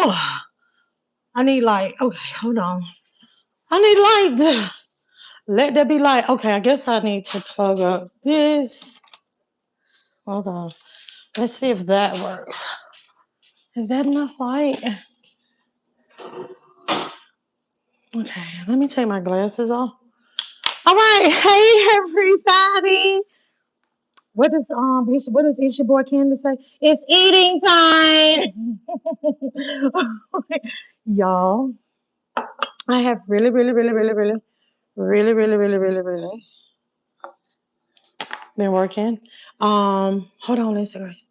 Oh, I need light. Okay, hold on. I need light. Let there be light. Okay, I guess I need to plug up this. Hold on. Let's see if that works. Is that enough light? Okay, let me take my glasses off. All right, hey everybody. What does it's your boy Candace say? It's eating time. Y'all, I have really been working. Hold on, let's see, guys.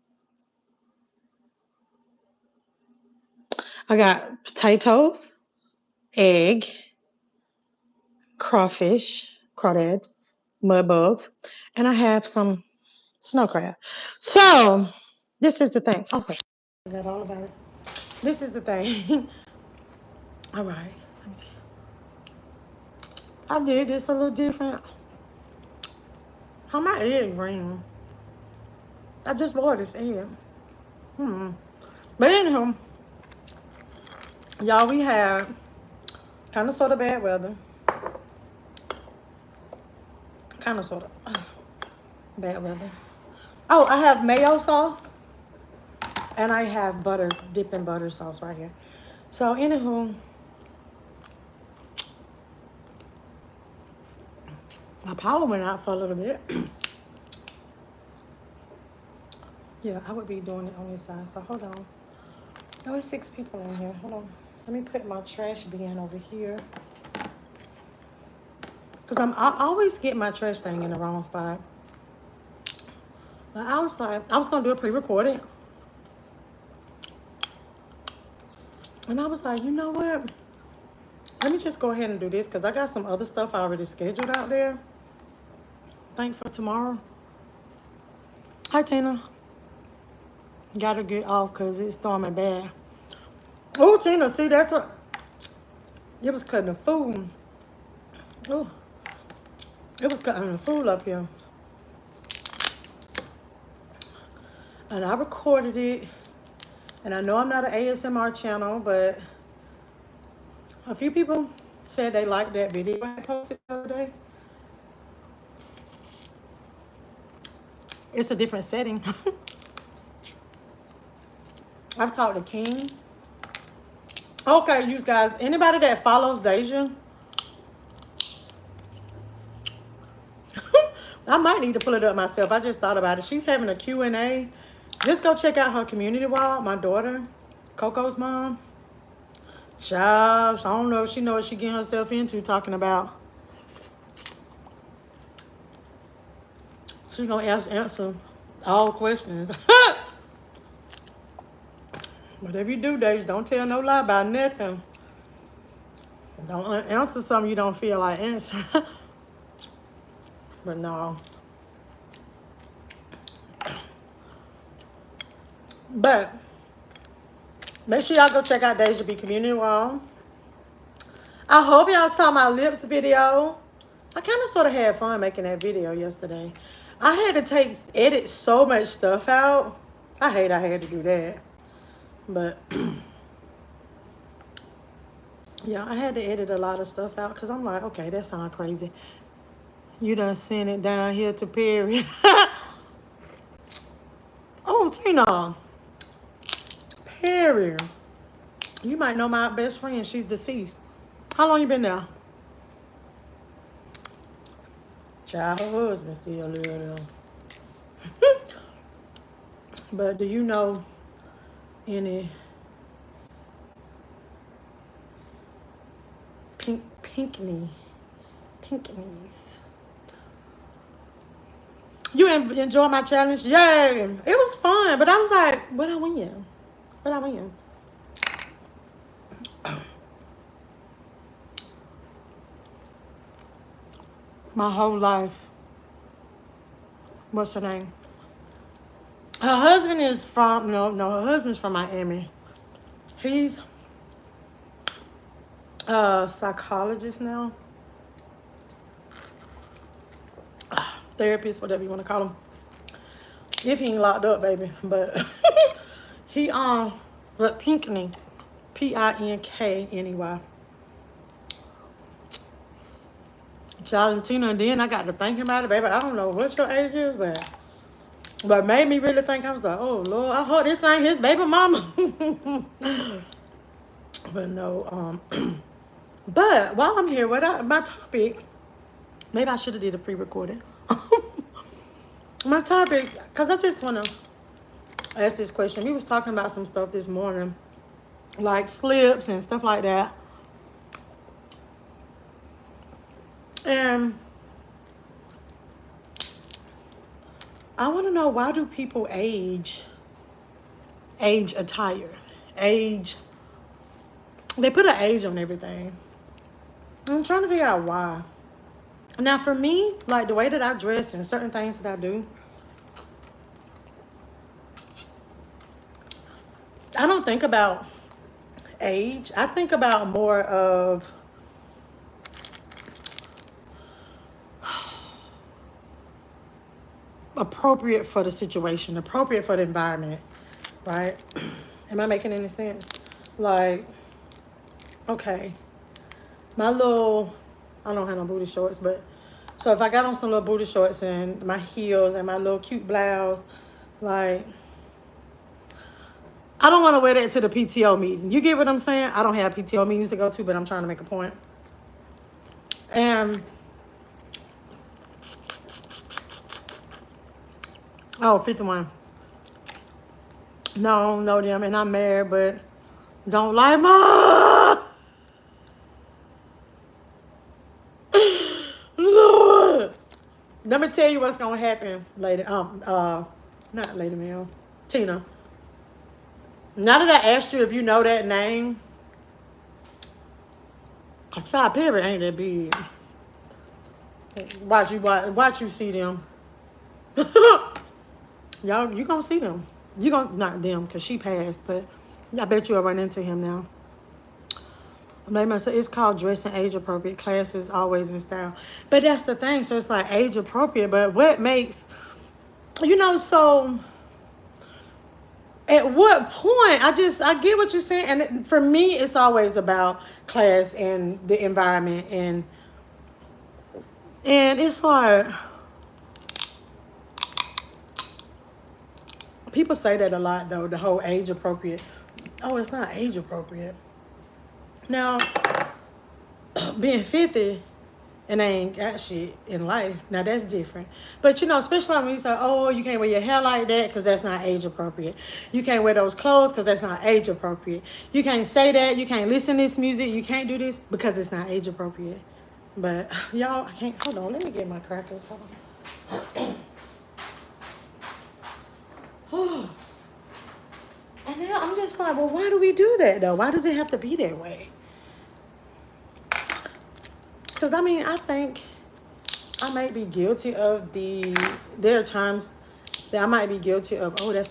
I got potatoes, egg, crawfish, crawdads, mud bugs, and I have some snow crab. So this is the thing. Okay, I got all about it. This is the thing. All right, let me see. I did this a little different. How my egg green? I just bought this egg. Hmm. But anyhow, y'all, we had kind of sort of bad weather. Kind of sort of bad weather. Oh, I have mayo sauce and I have butter, dipping butter sauce right here. So anywho, my power went out for a little bit. Yeah, I would be doing it on this side. So hold on. There was 6 people in here. Hold on. Let me put my trash bin over here. Cause I always get my trash thing in the wrong spot. But I was like, I was gonna do a pre-recorded. And I was like, you know what? Let me just go ahead and do this because I got some other stuff I already scheduled out there. Think for tomorrow. Hi, Tina. Gotta get off because it's storming bad. Oh, Tina, see, that's what. It was cutting the food. Oh, it was cutting the food up here. And I recorded it. And I know I'm not an ASMR channel, but a few people said they liked that video I posted the other day. It's a different setting. I've talked to King. Okay, you guys, anybody that follows Deja, I might need to pull it up myself. I just thought about it. She's having a Q&A. Just go check out her community wall. My daughter, Coco's mom. Child, I don't know if she knows what she getting herself into talking about. She's gonna answer all questions. Whatever you do, Deja, don't tell no lie about nothing. Don't answer something you don't feel like answering. But no. But make sure y'all go check out Deja B Community Wall. I hope y'all saw my lips video. I kind of sort of had fun making that video yesterday. I had to edit so much stuff out. I had to do that. But yeah, I had to edit a lot of stuff out because I'm like, okay, that sounds crazy. You done sent it down here to Perry. Oh, Tina. Perry. You might know my best friend. She's deceased. How long you been there? Child, her husband still live there. But do you know any pinkies? You enjoy my challenge? Yay! It was fun, but I was like, what I win? What I win? My whole life. What's her name? Her husband is from her husband's from Miami. He's a psychologist now, therapist, whatever you want to call him. If he ain't locked up, baby, but he but Pinkney. Pinkney. Child and Tina, and then I got to thinking about it, baby. I don't know what your age is, but made me really think. I was like, oh Lord, I hope this ain't his baby mama. But no, but while I'm here, my topic, maybe I should have did a pre-recording. My topic, because I just want to ask this question. We was talking about some stuff this morning, like slips and stuff like that. And I want to know, why do people age attire? Age, they put an age on everything. I'm trying to figure out why. Now, for me, like the way that I dress and certain things that I do, I don't think about age. I think about more of appropriate for the situation, appropriate for the environment, right? Am I making any sense? Like, okay, my little, I don't have no booty shorts, but so if I got on some little booty shorts and my heels and my little cute blouse, like, I don't want to wear that to the PTO meeting. You get what I'm saying? I don't have PTO meetings to go to, but I'm trying to make a point. And oh, 51. No, them, and I'm married, but don't like my Lord. Let me tell you what's gonna happen later. Not later, ma'am. Tina. Now that I asked you if you know that name, Cashapp ain't that big. Watch you see them. Y'all, you gonna see them. You gonna, not them, cause she passed, but I bet you'll run into him now. Maybe so it's called dressing age appropriate. Classes always in style, but that's the thing. So it's like age appropriate, but what makes, so at what point, I get what you're saying, and for me it's always about class and the environment, and it's like people say that a lot though, the whole age appropriate. Oh, it's not age appropriate. Now, being 50 and I ain't got shit in life, now that's different. But especially when you say, oh, you can't wear your hair like that because that's not age appropriate. You can't wear those clothes because that's not age appropriate. You can't say that. You can't listen to this music. You can't do this because it's not age appropriate. But y'all, I can't. Hold on, let me get my crackers. Hold on. And then I'm just like, well, why do we do that though? Why does it have to be that way? Because I think I might be guilty of there are times that I might be guilty of, oh, dang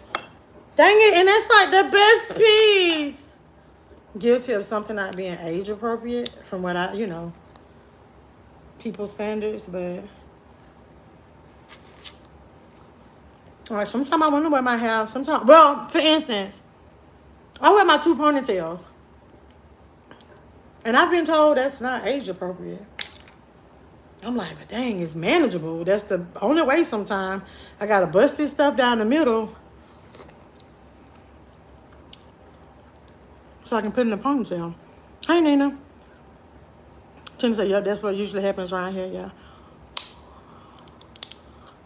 it, and that's like the best piece. Guilty of something not being age appropriate from what people's standards, but all right, sometimes I want to wear my hair. Sometimes, well, for instance, I wear my 2 ponytails. And I've been told that's not age appropriate. I'm like, but dang, it's manageable. That's the only way sometimes. I got to bust this stuff down the middle so I can put it in a ponytail. Hey, Nina. Tina said, yep, that's what usually happens around here, yeah.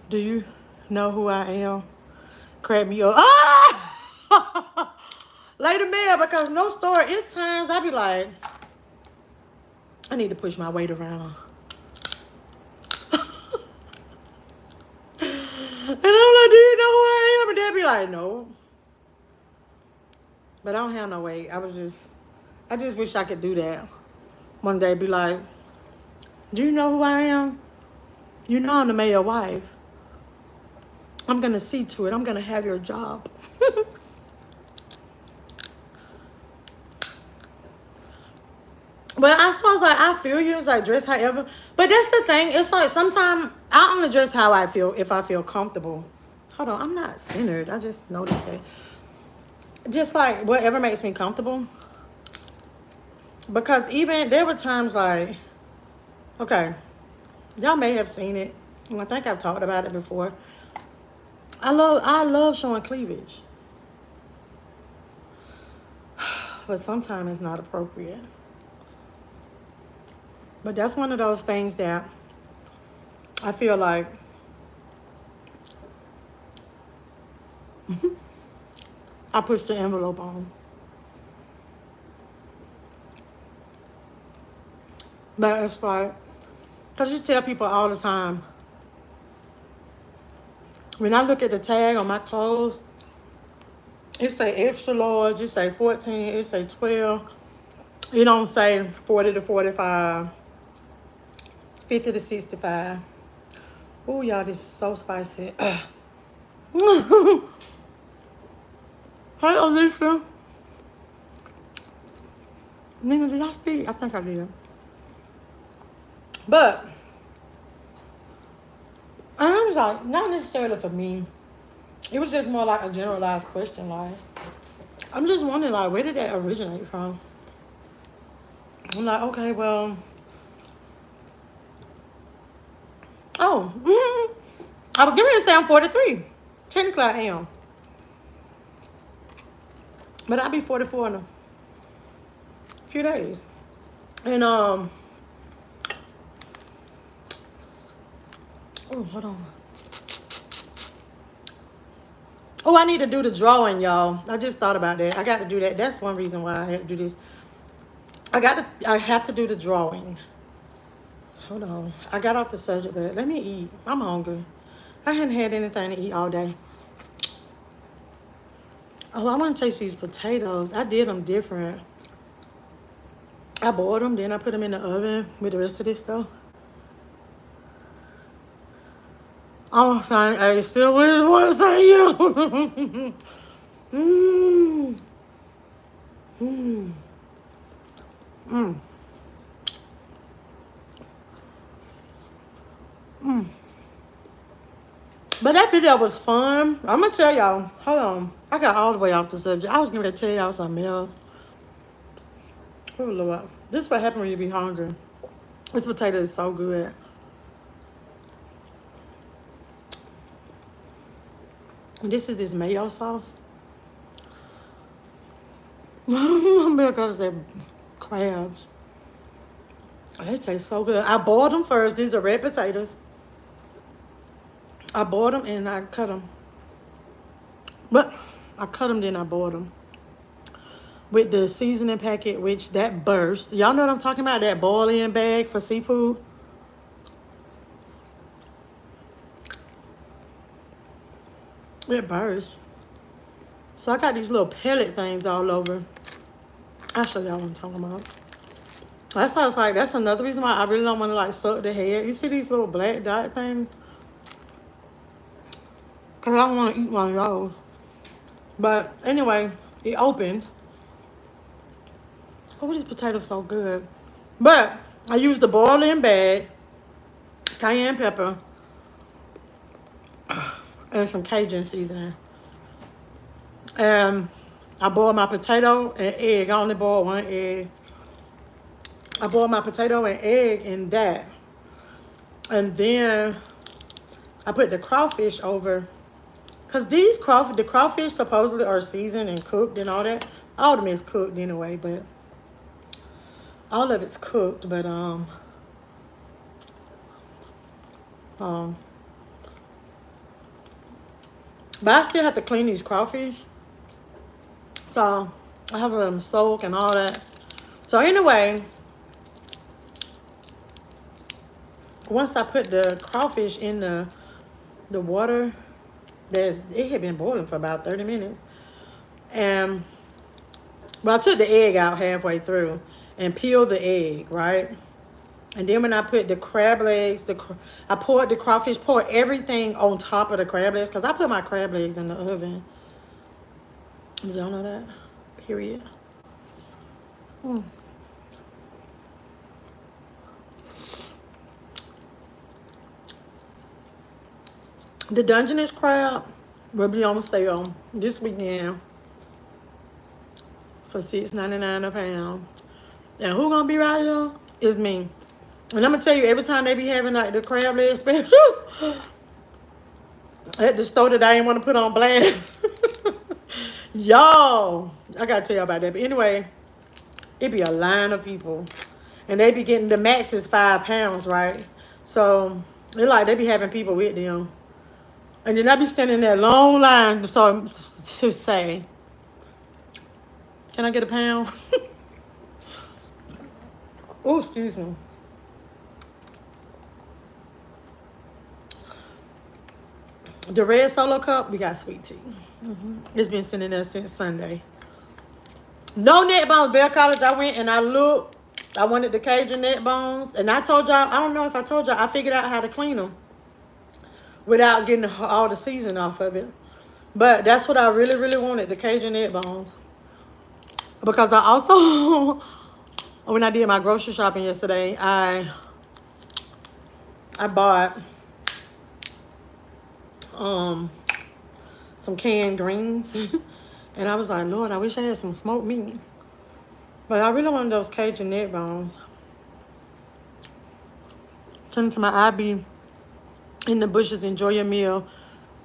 Do you know who I am? Crack me up. Ah! Lady Mel, because no story. It's times I be like, I need to push my weight around. And I'm like, do you know who I am? And they'd be like, no. But I don't have no weight. I just wish I could do that. One day be like, do you know who I am? You know I'm the mayor's wife. I'm going to see to it. I'm going to have your job. But I suppose, like, I feel you. It's like, dress however. But that's the thing. It's like, sometimes I only dress how I feel if I feel comfortable. Hold on. I'm not centered. I just noticed that. Just like, whatever makes me comfortable. Because even there were times like, okay, y'all may have seen it. I think I've talked about it before. I love showing cleavage, but sometimes it's not appropriate. But that's one of those things that I feel like I push the envelope on. But it's like, because you tell people all the time, when I look at the tag on my clothes, it say extra large, it say 14, it say 12. It don't say 40 to 45, 50 to 65. Oh, y'all, this is so spicy. Hi, Alicia. Nina, did I speak? I think I did. But I was like, not necessarily for me. It was just more like a generalized question. Like, I'm just wondering, like, where did that originate from? I'm like, okay, well, oh, I was getting ready to say I'm 43. Technically, I am. But I'll be 44 in a few days. And, oh, hold on. Oh, I need to do the drawing, y'all. I just thought about that. I got to do that. That's one reason why I had to do this. I have to do the drawing. Hold on. I got off the subject, but let me eat. I'm hungry. I hadn't had anything to eat all day. Oh, I want to taste these potatoes. I did them different. I boiled them, then I put them in the oven with the rest of this stuff. I'm fine. I still want to say you. Mmm. Mmm. Mmm. Mmm. But that video was fun. I'm gonna tell y'all. Hold on. I got all the way off the subject. I was gonna tell y'all something else. Oh Lord. This is what happens when you be hungry. This potato is so good. This is this mayo sauce. I'm gonna say crabs. They taste so good. I boiled them first. These are red potatoes. I boiled them and I cut them. But I cut them, then I boiled them with the seasoning packet, which that burst. Y'all know what I'm talking about? That boil-in bag for seafood. It burst. So I got these little pellet things all over. I'll show y'all what I'm talking about. That sounds like that's another reason why I really don't want to like suck the head. You see these little black dot things? Because I don't want to eat one of those. But anyway, it opened. Oh, this potato's so good. But I used the boil-in bag, cayenne pepper, and some Cajun seasoning. And I boiled my potato and egg. I only boiled one egg. I boiled my potato and egg in that. And then I put the crawfish over. Because the crawfish supposedly are seasoned and cooked and all that. All of them is cooked anyway, but all of it's cooked. But I still have to clean these crawfish. So I have to let them soak and all that. So anyway, once I put the crawfish in the water, that it had been boiling for about 30 minutes. And I took the egg out halfway through and peeled the egg, right? And then when I put the crab legs, I poured the crawfish, poured everything on top of the crab legs, because I put my crab legs in the oven. Did y'all know that? Period. Mm. The Dungeness crab will be on sale this weekend for $6.99 a pound. And who gonna be right here? Is me. And I'm gonna tell you, every time they be having like the crab leg special at the store that I didn't want to put on blast. Y'all, I gotta tell y'all about that. But anyway, it be a line of people. And they be getting the max is £5, right? So they like they be having people with them. And then I be standing in that long line so to say, can I get a pound? Oh, excuse me. The red solo cup, we got sweet tea. It's been sitting there since Sunday. No neck bones. Bell College, I went and I looked. I wanted the Cajun neck bones. And I told y'all, I don't know if I told y'all, I figured out how to clean them without getting all the seasoning off of it. But that's what I really, really wanted, the Cajun neck bones. Because I also, when I did my grocery shopping yesterday, I bought some canned greens. And I was like, Lord, I wish I had some smoked meat. But I really wanted those Cajun neck bones. Turn to my IB in the bushes, enjoy your meal.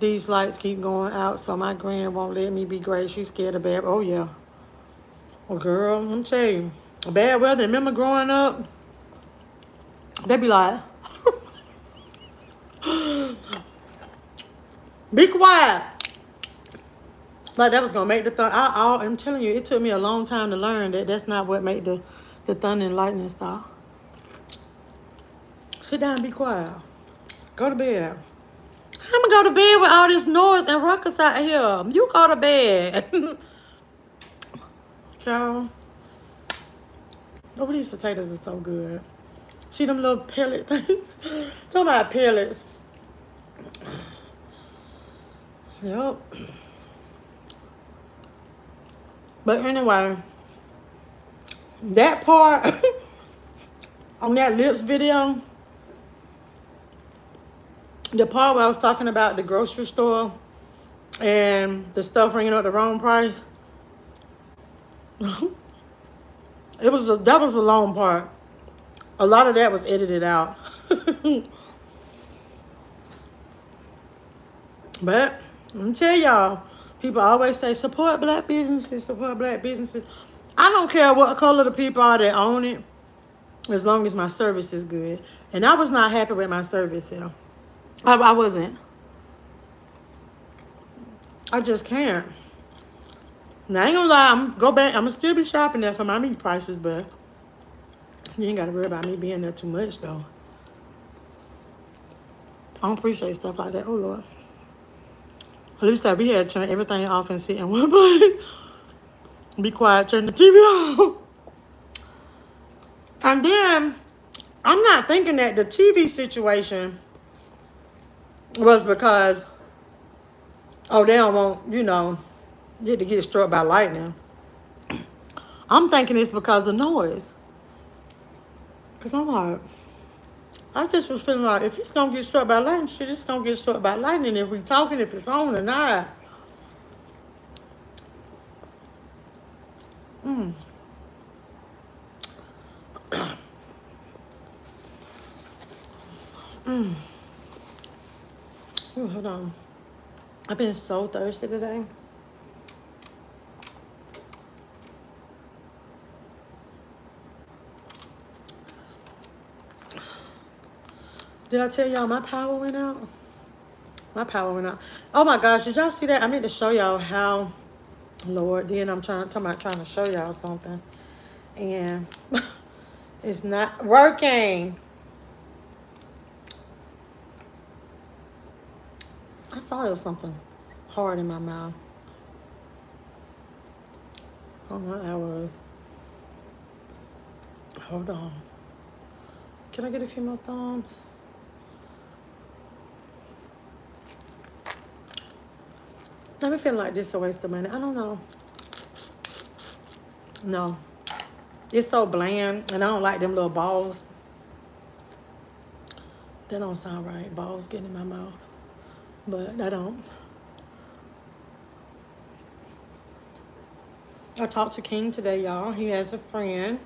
These lights keep going out, so my grand won't let me be great. She's scared of bad. Oh, yeah. Well, girl, let me tell you. Bad weather. Remember growing up? They be like, be quiet. Like that was going to make the thunder. I'm telling you, it took me a long time to learn that that's not what made the thunder and lightning stop. Sit down and be quiet. Go to bed. I'm going to go to bed with all this noise and ruckus out here. You go to bed. Y'all. Oh, these potatoes are so good. See them little pellet things? Talking about pellets. Yep. But anyway, that part on that lips video, the part where I was talking about the grocery store and the stuff ringing up the wrong price, that was a long part. A lot of that was edited out. But let me tell y'all, people always say support black businesses, support black businesses. I don't care what color the people are that own it, as long as my service is good. And I was not happy with my service here. I wasn't. I just can't. Now I ain't gonna lie, I'm gonna still be shopping there for my meat prices, but you ain't gotta worry about me being there too much though. I don't appreciate stuff like that. Oh Lord. At least we had to turn everything off and sit in one place. Be quiet, turn the TV off. And then I'm not thinking that the TV situation was because, oh, they don't want, you to get struck by lightning. I'm thinking it's because of noise. Because I'm like, I just was feeling like, if it's going to get struck by lightning, shit, it's going to get struck by lightning if we talking, if it's on or not. Mm. Mm. Ooh, hold on. I've been so thirsty today. Did I tell y'all my power went out? My power went out. Oh my gosh, did y'all see that? I meant to show y'all how, Lord, then I'm trying to show y'all something. And it's not working. I thought it was something hard in my mouth. I don't know what that was. Hold on. Can I get a few more thumbs? Let me feel like this is a waste of money. I don't know. No. It's so bland, and I don't like them little balls. That don't sound right. Balls getting in my mouth. But I don't. I talked to King today, y'all. He has a friend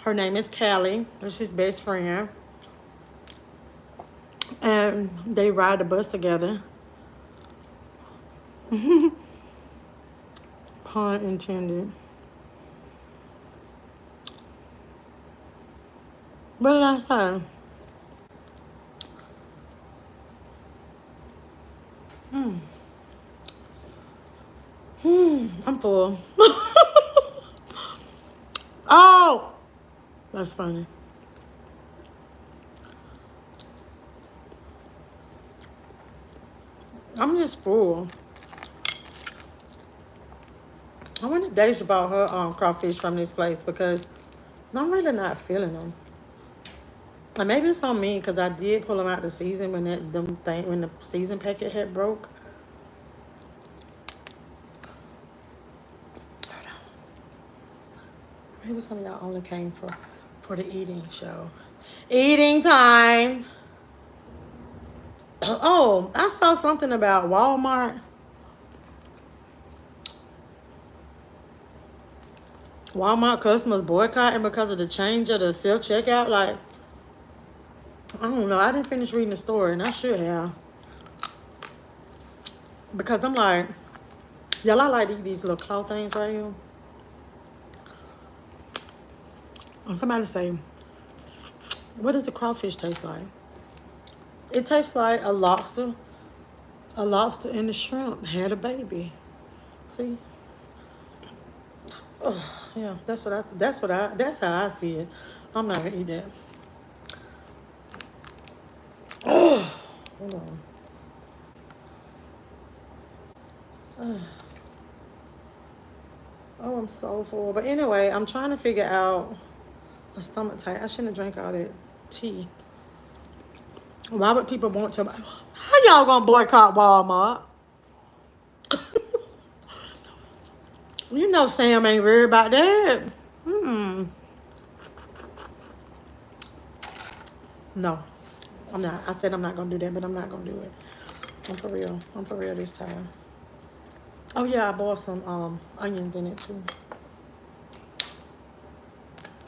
Her name is Callie. That's his best friend. And they ride the bus together. Pun intended. What did I say? I'm full. Oh, that's funny. I'm just full. I wonder if Deja bought her crawfish from this place because I'm really not feeling them. And maybe it's on me because I did pull them out the season when when the season packet had broke. Maybe some of y'all only came for the eating show. Eating time. Oh, I saw something about Walmart. Walmart customers boycotting because of the change of the self checkout. Like, I don't know. I didn't finish reading the story, and I should have. Because I'm like, y'all, I like these little claw things right here. And somebody say, what does the crawfish taste like? It tastes like a lobster. A lobster and a shrimp had a baby. See? Oh, yeah, that's how I see it. I'm not gonna eat that. Oh, hold on. Oh, I'm so full. But anyway, I'm trying to figure out a stomach tight. I shouldn't have drank all that tea. Why would people want to? How y'all gonna boycott Walmart? You know Sam ain't worried about that. No, I'm not. I said I'm not gonna do that, but I'm not gonna do it. I'm for real. I'm for real this time. Oh yeah, I bought some onions in it too.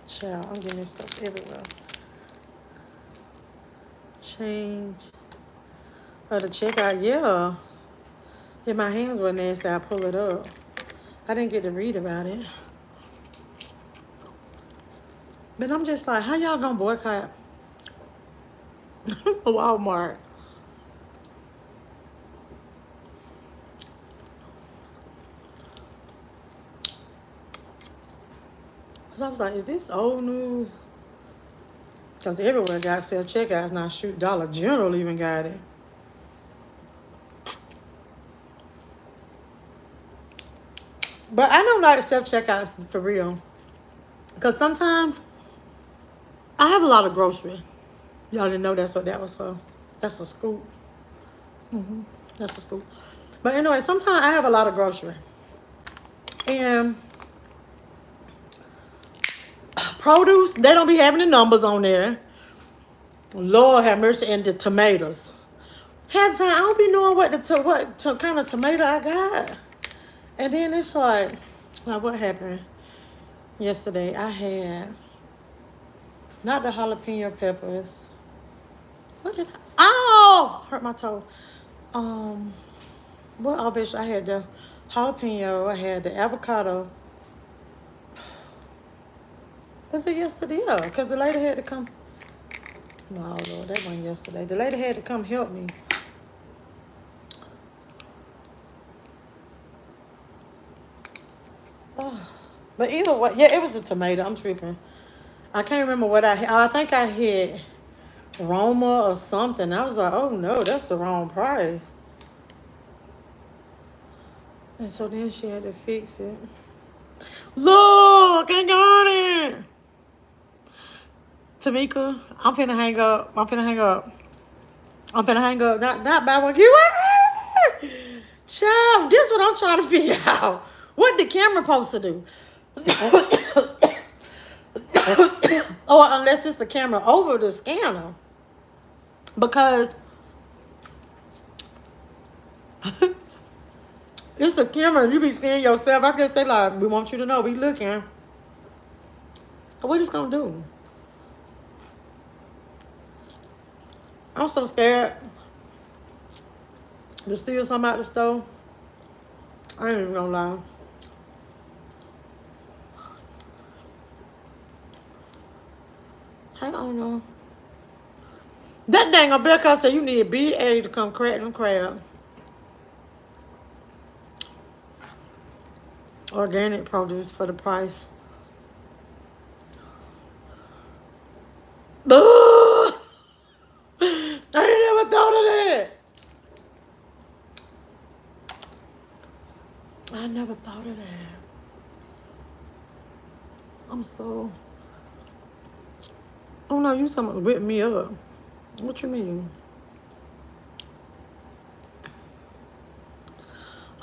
Child, I'm getting this stuff everywhere. Change. Oh, the checkout, yeah. If my hands were nasty, I pull it up. I didn't get to read about it. But I'm just like, how y'all gonna boycott Walmart? Cause I was like, is this old news? Cause everywhere got self checkouts now. Shoot, Dollar General even got it. But I don't like self checkouts for real. Cause sometimes I have a lot of groceries. Y'all didn't know that's what that was for. That's a scoop. That's a scoop. But anyway, sometimes I have a lot of grocery. And produce, they don't be having the numbers on there. Lord have mercy. And the tomatoes. Half the time, I don't be knowing what kind of tomato I got. And then it's like what happened yesterday? I had not the jalapeno peppers. What did I? Oh, hurt my toe. What all bitch? I had the jalapeno. I had the avocado. Was it yesterday? Yeah, because the lady had to come. No, Lord, that wasn't yesterday. The lady had to come help me. Oh. But either way, yeah, it was a tomato. I'm tripping. I can't remember what I had. I think I had Roma or something. I was like, oh no, that's the wrong price. And so then she had to fix it. Look, I got it. Tamika, I'm finna hang up. I'm finna hang up. I'm finna hang up. Not by one. You Child, this is what I'm trying to figure out. What the camera supposed to do? Or unless it's the camera over the scanner. Because it's a camera and you be seeing yourself. I guess they like, we want you to know we looking. What we just gonna do? I'm so scared to steal something out the store. I ain't even gonna lie. I don't know. That dang a bill said you need BA to come crack them crabs. Organic produce for the price. Ugh! I ain't never thought of that. I never thought of that. I'm so. Oh no, you talking about whip me up. What you mean?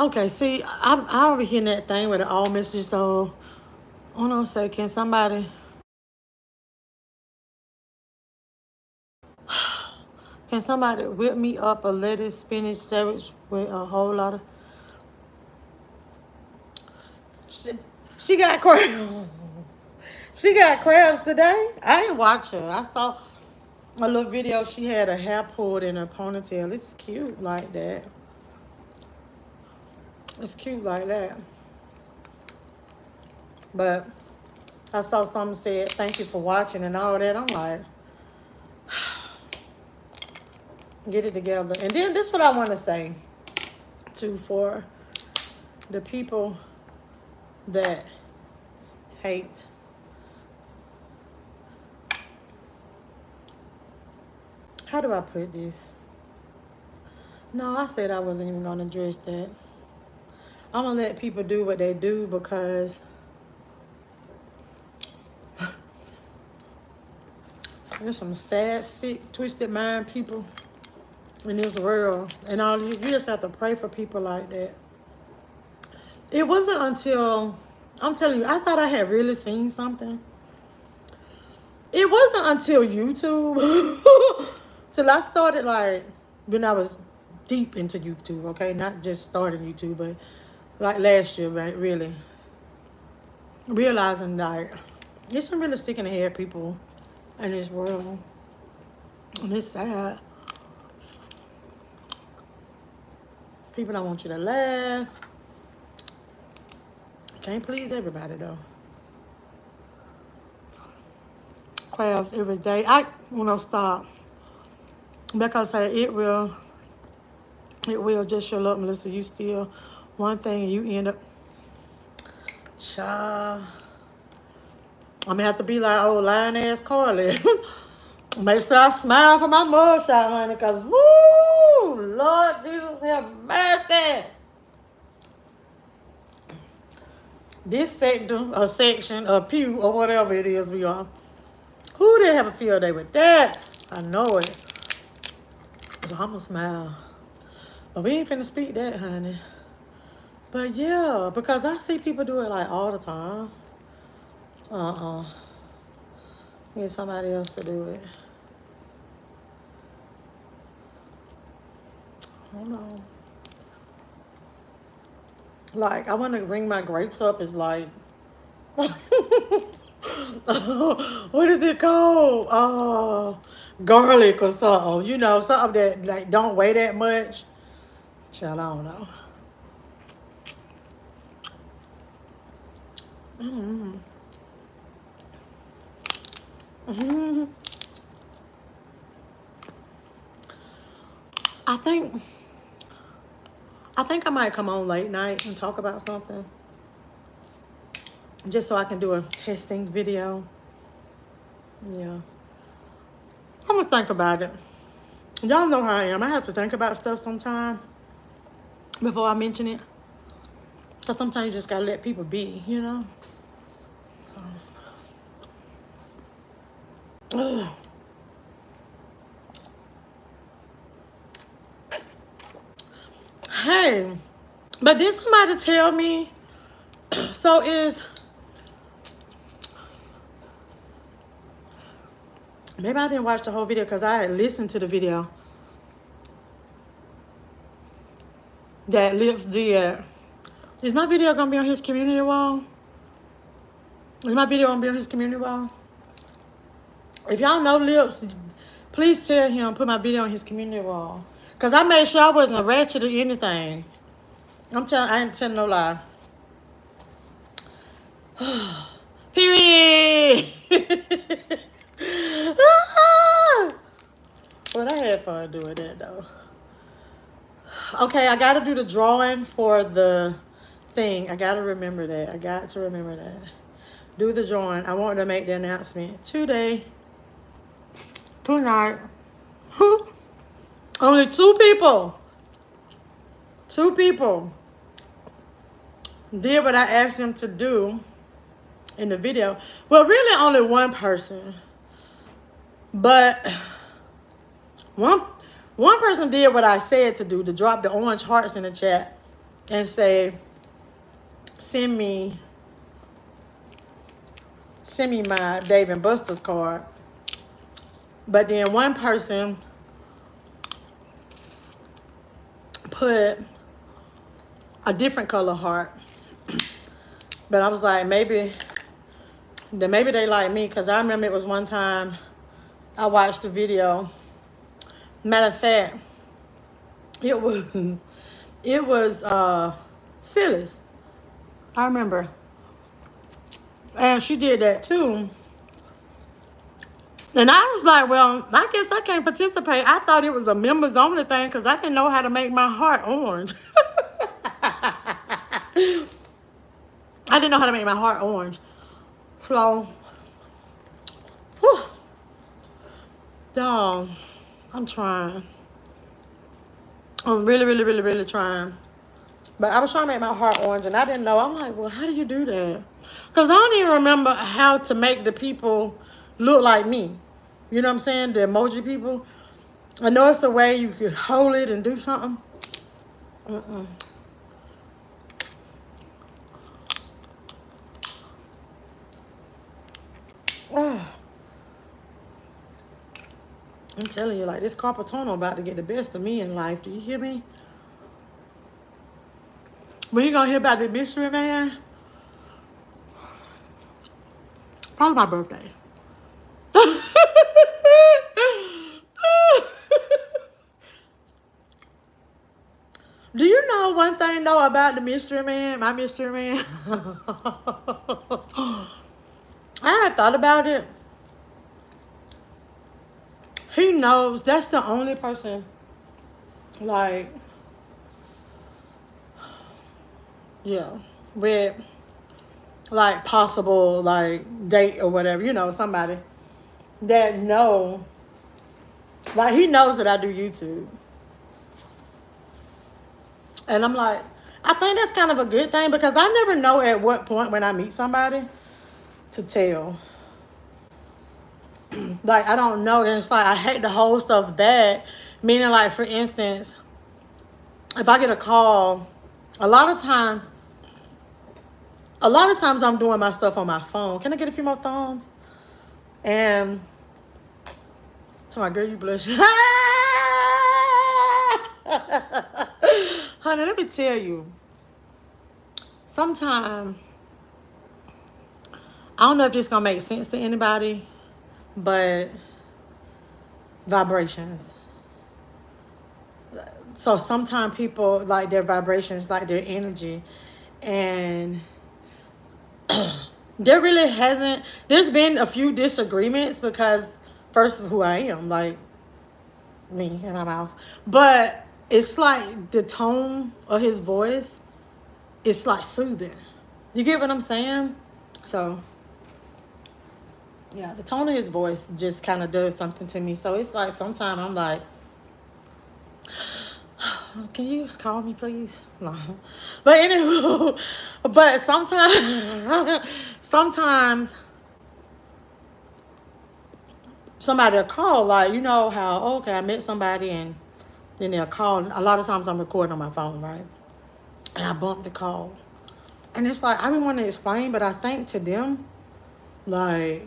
Okay, see, I already hearing that thing with the all message, so I don't know, say, can somebody whip me up a lettuce, spinach, sandwich with a whole lot of she got crabs. She got crabs today. I didn't watch her. I saw a little video. She had her hair pulled in her ponytail. It's cute like that. It's cute like that. But I saw something said, thank you for watching and all that. I'm like, get it together. And then this is what I want to say, too, for the people that hate. How do I put this? No, I said I wasn't even going to address that. I'm going to let people do what they do because there's some sad, sick, twisted mind people in this world. And all you just have to pray for people like that. It wasn't until, I'm telling you, I thought I had really seen something. It wasn't until YouTube, till I started, like, when I was deep into YouTube, okay? Not just starting YouTube, but like last year, right? Really. Realizing, like, there's some really sick in the head people in this world. And it's sad. People don't want you to laugh. Can't please everybody, though. Crabs every day. I want to stop. Because it will just show up, Melissa. You steal one thing and you end up, child. I'm going to have to be like old lying ass Carly. Make sure I smile for my mugshot, honey, because, woo, Lord Jesus have mercy. This sector, or section, or pew, or whatever it is we are, who did have a field day with that? I know it. So I'm going to smile. But we ain't finna speak that, honey. But yeah, because I see people do it like all the time. Get somebody else to do it. Hold on. Like, I want to ring my grapes up. It's like, what is it called? Garlic or something. You know, something that like don't weigh that much. Child, I don't know. Mm-hmm. I think I might come on late night and talk about something. Just so I can do a testing video. Yeah. I'm gonna think about it. Y'all know how I am. I have to think about stuff sometimes before I mention it. Because sometimes you just gotta let people be, you know? So. Hey, but did somebody tell me? So maybe I didn't watch the whole video because I had listened to the video that Lips did. Is my video gonna be on his community wall? Is my video gonna be on his community wall? If y'all know Lips, please tell him put my video on his community wall. Cause I made sure I wasn't a ratchet or anything. I ain't telling no lie. Period. But I had fun doing that though. Okay, I gotta do the drawing for the thing. I gotta remember that. I got to remember that. Do the drawing. I want to make the announcement today. Tonight. Only 2 people. 2 people did what I asked them to do in the video. Well, really only 1 person. But one person did what I said to do, to drop the orange hearts in the chat and say, send me my Dave and Buster's card. But then 1 person put a different color heart. But I was like, maybe they like me, because I remember it was one time I watched the video. Matter of fact, it was Silas. I remember. And she did that too. And I was like, well, I guess I can't participate. I thought it was a members only thing because I didn't know how to make my heart orange. I didn't know how to make my heart orange. So, whew, dog, I'm trying. I'm really, really, really, really trying. But I was trying to make my heart orange and I didn't know. I'm like, well, how do you do that? Because I don't even remember how to make the people look like me. You know what I'm saying? The emoji people. I know it's a way you could hold it and do something. I'm telling you, like, this carpal tunnel about to get the best of me in life. Do you hear me? When you gonna hear about the mystery man? Probably my birthday. Do you know one thing though about the mystery man? My mystery man. I had thought about it. He knows. That's the only person, like, yeah, with like possible like date or whatever, you know, somebody that know, like, he knows that I do YouTube. And I'm like, I think that's kind of a good thing because I never know at what point when I meet somebody to tell. Like, I don't know. And it's like, I hate to hold stuff back. Meaning, like, for instance, if I get a call, a lot of times I'm doing my stuff on my phone. Can I get a few more thumbs? And to my girl, you blush. Honey, let me tell you. Sometimes, I don't know if this is going to make sense to anybody, but vibrations. So sometimes people like their vibrations, like their energy. And there's been a few disagreements because, first of who I am, like me and I'm out. But it's like the tone of his voice, it's like soothing. You get what I'm saying? So, yeah, the tone of his voice just kind of does something to me. So it's like sometimes I'm like, can you just call me, please? No. But anyway, but sometimes somebody will call, like, you know how, okay, I met somebody and then they'll call. A lot of times I'm recording on my phone, right? And I bump the call. And it's like, I didn't want to explain, but I think to them, like,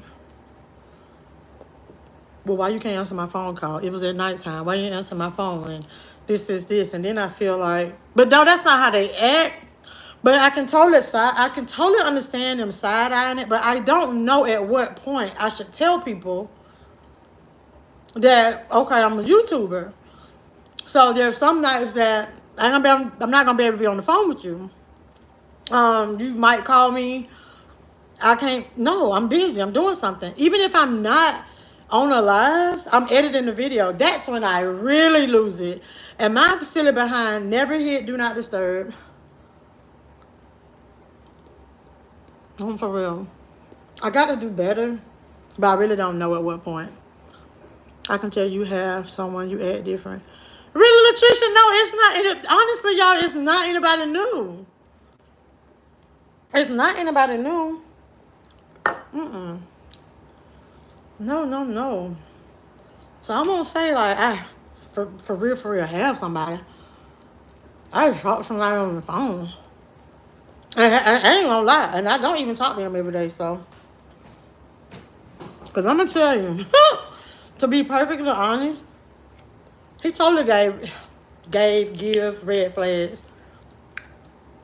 well, why you can't answer my phone call? It was at nighttime. Why you didn't answer my phone? And this is this. And then I feel like, but no, that's not how they act. But I can totally understand them side-eyeing it, but I don't know at what point I should tell people that, okay, I'm a YouTuber. So there's some nights that I'm not gonna be able to be on the phone with you. You might call me. I can't. No, I'm busy. I'm doing something. Even if I'm not on a live, I'm editing the video. That's when I really lose it. And my silly behind never hit do not disturb. For real. I got to do better, but I really don't know at what point. I can tell you have someone you act different. Really, Latricia? No, it's not. Honestly, y'all, it's not anybody new. It's not anybody new. Mm-mm. No, no, no. So I'm gonna say like for real have somebody. I just talk to somebody on the phone. I ain't gonna lie, and I don't even talk to them every day. So, cause I'm gonna tell you, to be perfectly honest, he totally give red flags.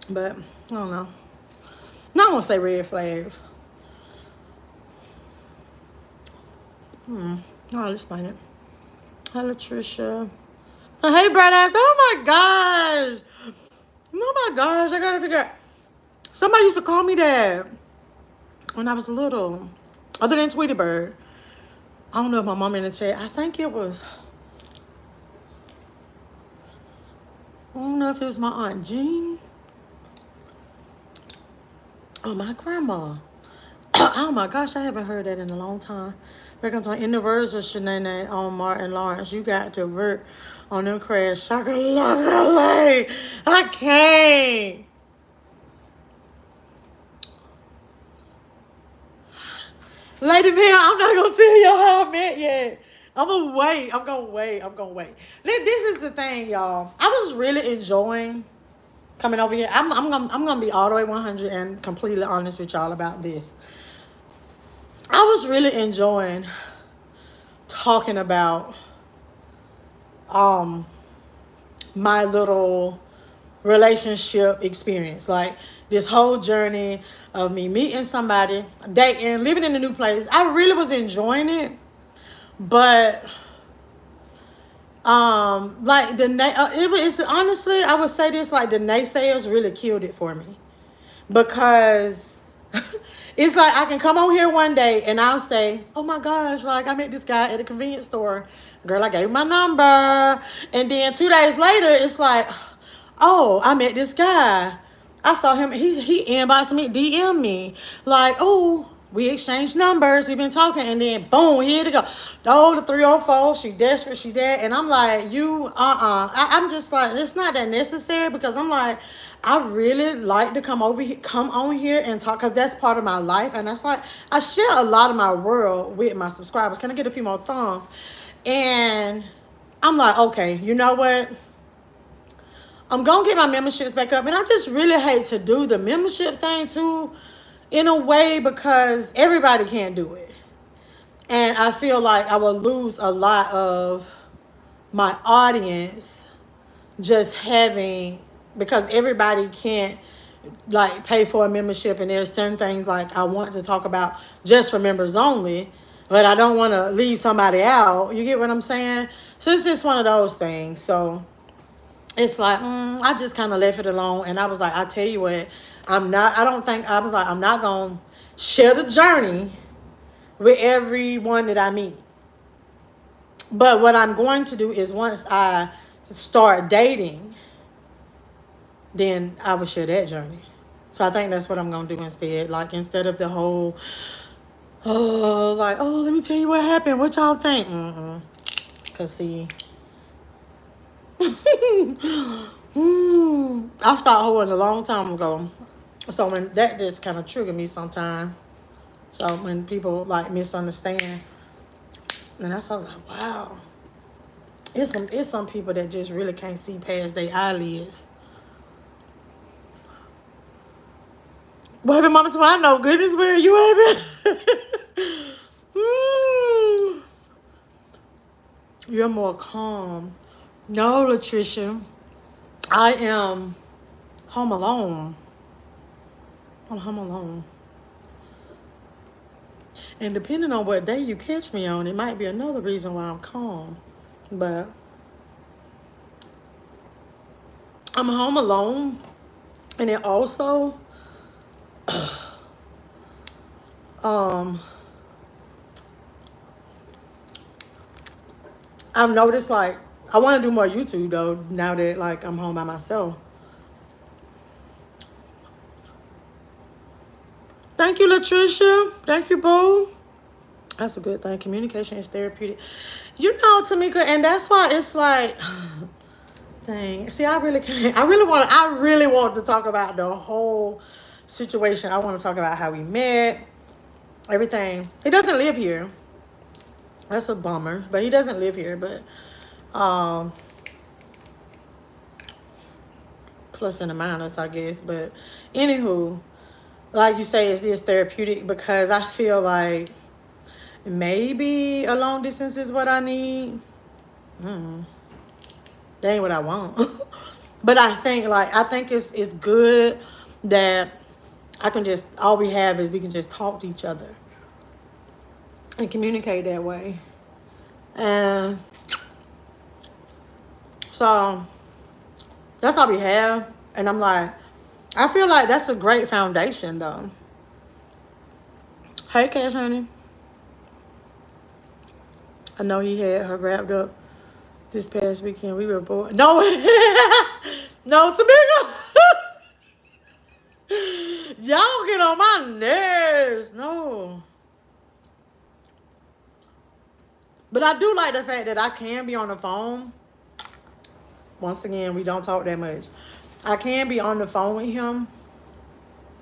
But I don't know. No, I won't say red flags. I'll explain it. Hi, Latricia. Hey, Brad. Oh my gosh. Oh my gosh. I gotta figure out. Somebody used to call me that when I was little. Other than Tweety Bird. I don't know if my mom in the chat. I think it was. I don't know if it was my Aunt Jean. Oh, my grandma. Oh my gosh, I haven't heard that in a long time. In the words of Shanae on Martin Lawrence, you got to work on them crabs. I can't. Lady Bill, I'm not gonna tell y'all how I met yet. I'm gonna wait. This is the thing, y'all. I was really enjoying coming over here. I'm gonna be all the way 100 and completely honest with y'all about this. I was really enjoying talking about my little relationship experience, like this whole journey of me meeting somebody, dating, living in a new place. I really was enjoying it, but like it's honestly, I would say this, like the naysayers really killed it for me, because it's like I can come on here one day and I'll say, oh my gosh, like I met this guy at a convenience store. Girl, I gave my number. And then 2 days later, it's like, oh, I met this guy. I saw him. He inboxed me, DM me. Like, oh, we exchanged numbers. We've been talking. And then, boom, here to go. Oh, the 304. She desperate. She dead. And I'm like, I'm just like, it's not that necessary, because I'm like, I really like to come on here and talk, because that's part of my life. And that's like, I share a lot of my world with my subscribers. Can I get a few more thumbs? And I'm like, okay, you know what? I'm going to get my memberships back up. And I just really hate to do the membership thing too, in a way, because everybody can't do it. And I feel like I will lose a lot of my audience just having, because everybody can't like pay for a membership, and there's certain things like I want to talk about just for members only, but I don't want to leave somebody out. You get what I'm saying? So it's just one of those things. So it's like, I just kind of left it alone. And I was like, I tell you what, I was like, I'm not going to share the journey with everyone that I meet. But what I'm going to do is, once I start dating, then I will share that journey. So I think that's what I'm going to do instead. Like, instead of the whole, let me tell you what happened. What y'all think? Because, see, I started holding a long time ago. So when that just kind of triggered me sometimes. So when people like misunderstand, and that's how I was like, wow. It's some people that just really can't see past their eyelids. Baby mama, so I know goodness where you baby. You're more calm. No, Latricia, I am home alone. I'm home alone. And depending on what day you catch me on, it might be another reason why I'm calm. But I'm home alone. And it also, um, I've noticed like I want to do more YouTube though now that like I'm home by myself. Thank you, Latricia. Thank you, Boo. That's a good thing. Communication is therapeutic. You know, Tamika, and that's why it's like, dang. See, I really can't. I really want to talk about the whole situation. I want to talk about how we met, everything. He doesn't live here. That's a bummer, but he doesn't live here. But plus and a minus, I guess. But anywho, like you say, it's therapeutic because I feel like maybe a long distance is what I need. Mm, that ain't what I want. But I think it's good that I can just all we have is we can just talk to each other and communicate that way. And so that's all we have. And I'm like, I feel like that's a great foundation though. Hey Cash honey. I know he had her wrapped up this past weekend. We were bored. No, no, Tamika. Y'all get on my nerves. No. But I do like the fact that I can be on the phone. Once again, we don't talk that much. I can be on the phone with him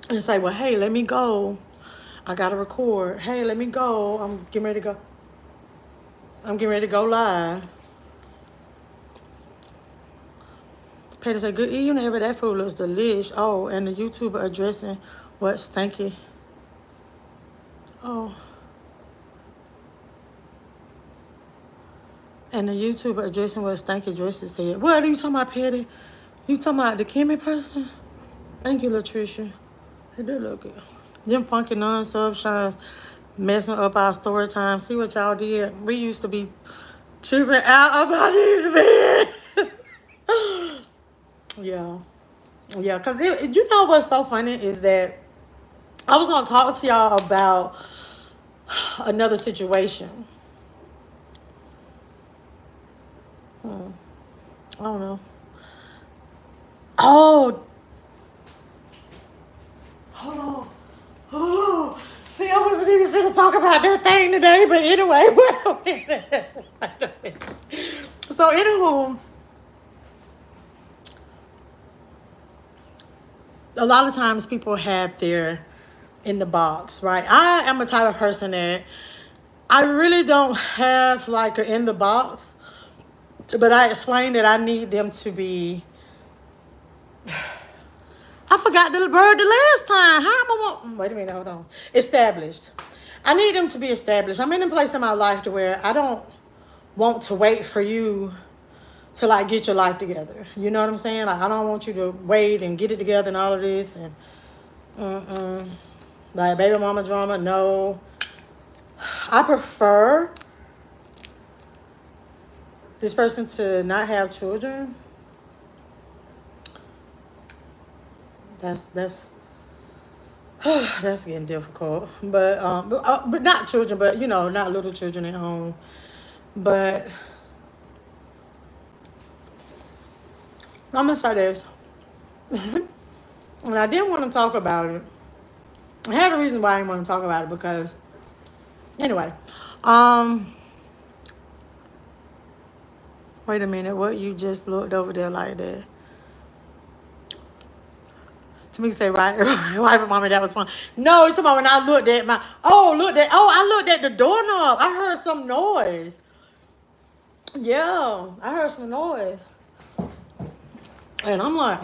and say, well, hey, let me go. I got to record. Hey, let me go. I'm getting ready to go. I'm getting ready to go live. Patty said, good evening, ever that food looks delish. Oh, and the YouTuber addressing what stinky. Oh. And the YouTuber addressing what stinky dresses said. What are you talking about, Patty? You talking about the Kimmy person? Thank you, Latricia. They do look good. Them funky non-sub shines messing up our story time. See what y'all did? We used to be tripping out about these men. Yeah. Yeah, because you know what's so funny is that I was going to talk to y'all about another situation. I don't know. Oh, hold on. Oh, see, I wasn't even finna talk about that thing today, but anyway, wait a minute. So, anywho, a lot of times people have their in the box, right? I am a type of person that I really don't have like a in the box, but I explained that I need them to be. I forgot the word the last time. How am I? Wait a minute, hold on. Established. I need them to be established. I'm in a place in my life to where I don't want to wait for you to like get your life together. You know what I'm saying? Like I don't want you to wait and get it together and all of this and like baby mama drama. No, I prefer this person to not have children. That's that's getting difficult. But not children, but you know, not little children at home. But I'm gonna say this. And I didn't want to talk about it. I had a reason why I didn't want to talk about it because anyway. Wait a minute, what you just looked over there like that? To me say right, right, mommy, that was fun. No, it's about when I looked at I looked at the doorknob. I heard some noise. Yeah, I heard some noise. And I'm like,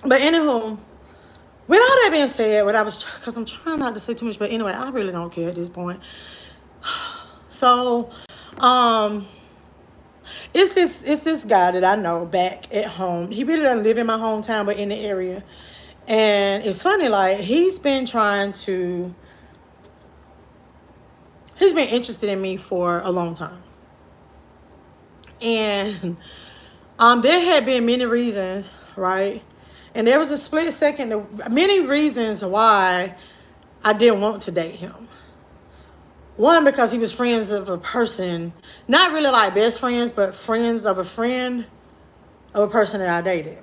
But anywho, with all that being said, because I'm trying not to say too much, but anyway, I really don't care at this point. So, It's this guy that I know back at home. He really doesn't live in my hometown, but in the area. And it's funny, like he's been interested in me for a long time. And there had been many reasons, right? And there was a split second of many reasons why I didn't want to date him. One, because he was friends of a person, not really like best friends, but friends of a friend of a person that I dated.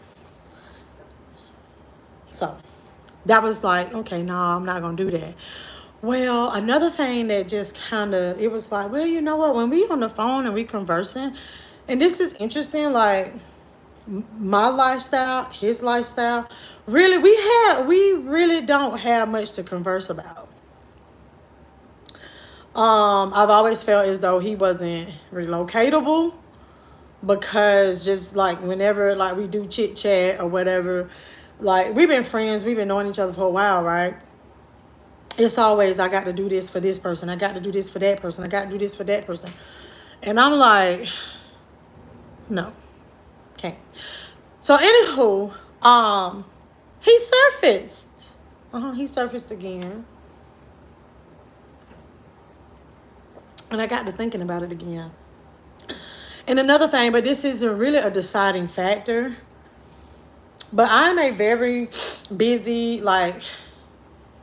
So that was like, okay, no, I'm not gonna do that. Well, another thing that just kind of, it was like, well, you know what? When we on the phone and we conversing, and this is interesting, like my lifestyle, his lifestyle, really, we really don't have much to converse about. I've always felt as though he wasn't relocatable because just like whenever like we do chit chat or whatever, like we've been friends, we've been knowing each other for a while, right? It's always I got to do this for this person, I got to do this for that person, I got to do this for that person, and I'm like, no, can't. So anywho, he surfaced. He surfaced again, and I got to thinking about it again. And another thing, but this isn't really a deciding factor. But I'm a very busy, like,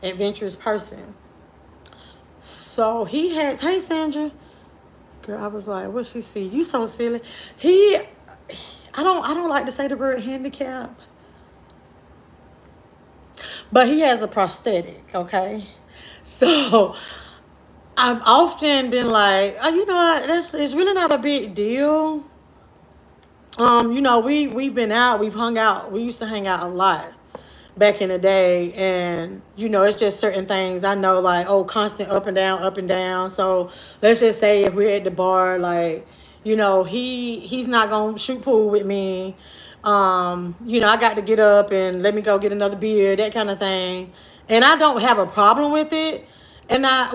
adventurous person. So he has, hey Sandra, girl, I was like, what she see? You so silly. I don't like to say the word handicap, but he has a prosthetic, okay? So I've often been like, oh, you know what, it's really not a big deal. We've been out, we've hung out, we used to hang out a lot back in the day, and it's just certain things I know, like, oh, constant up and down, up and down. So let's just say if we're at the bar, like, he's not gonna shoot pool with me. I got to get up and let me go get another beer, that kind of thing. And I don't have a problem with it. And I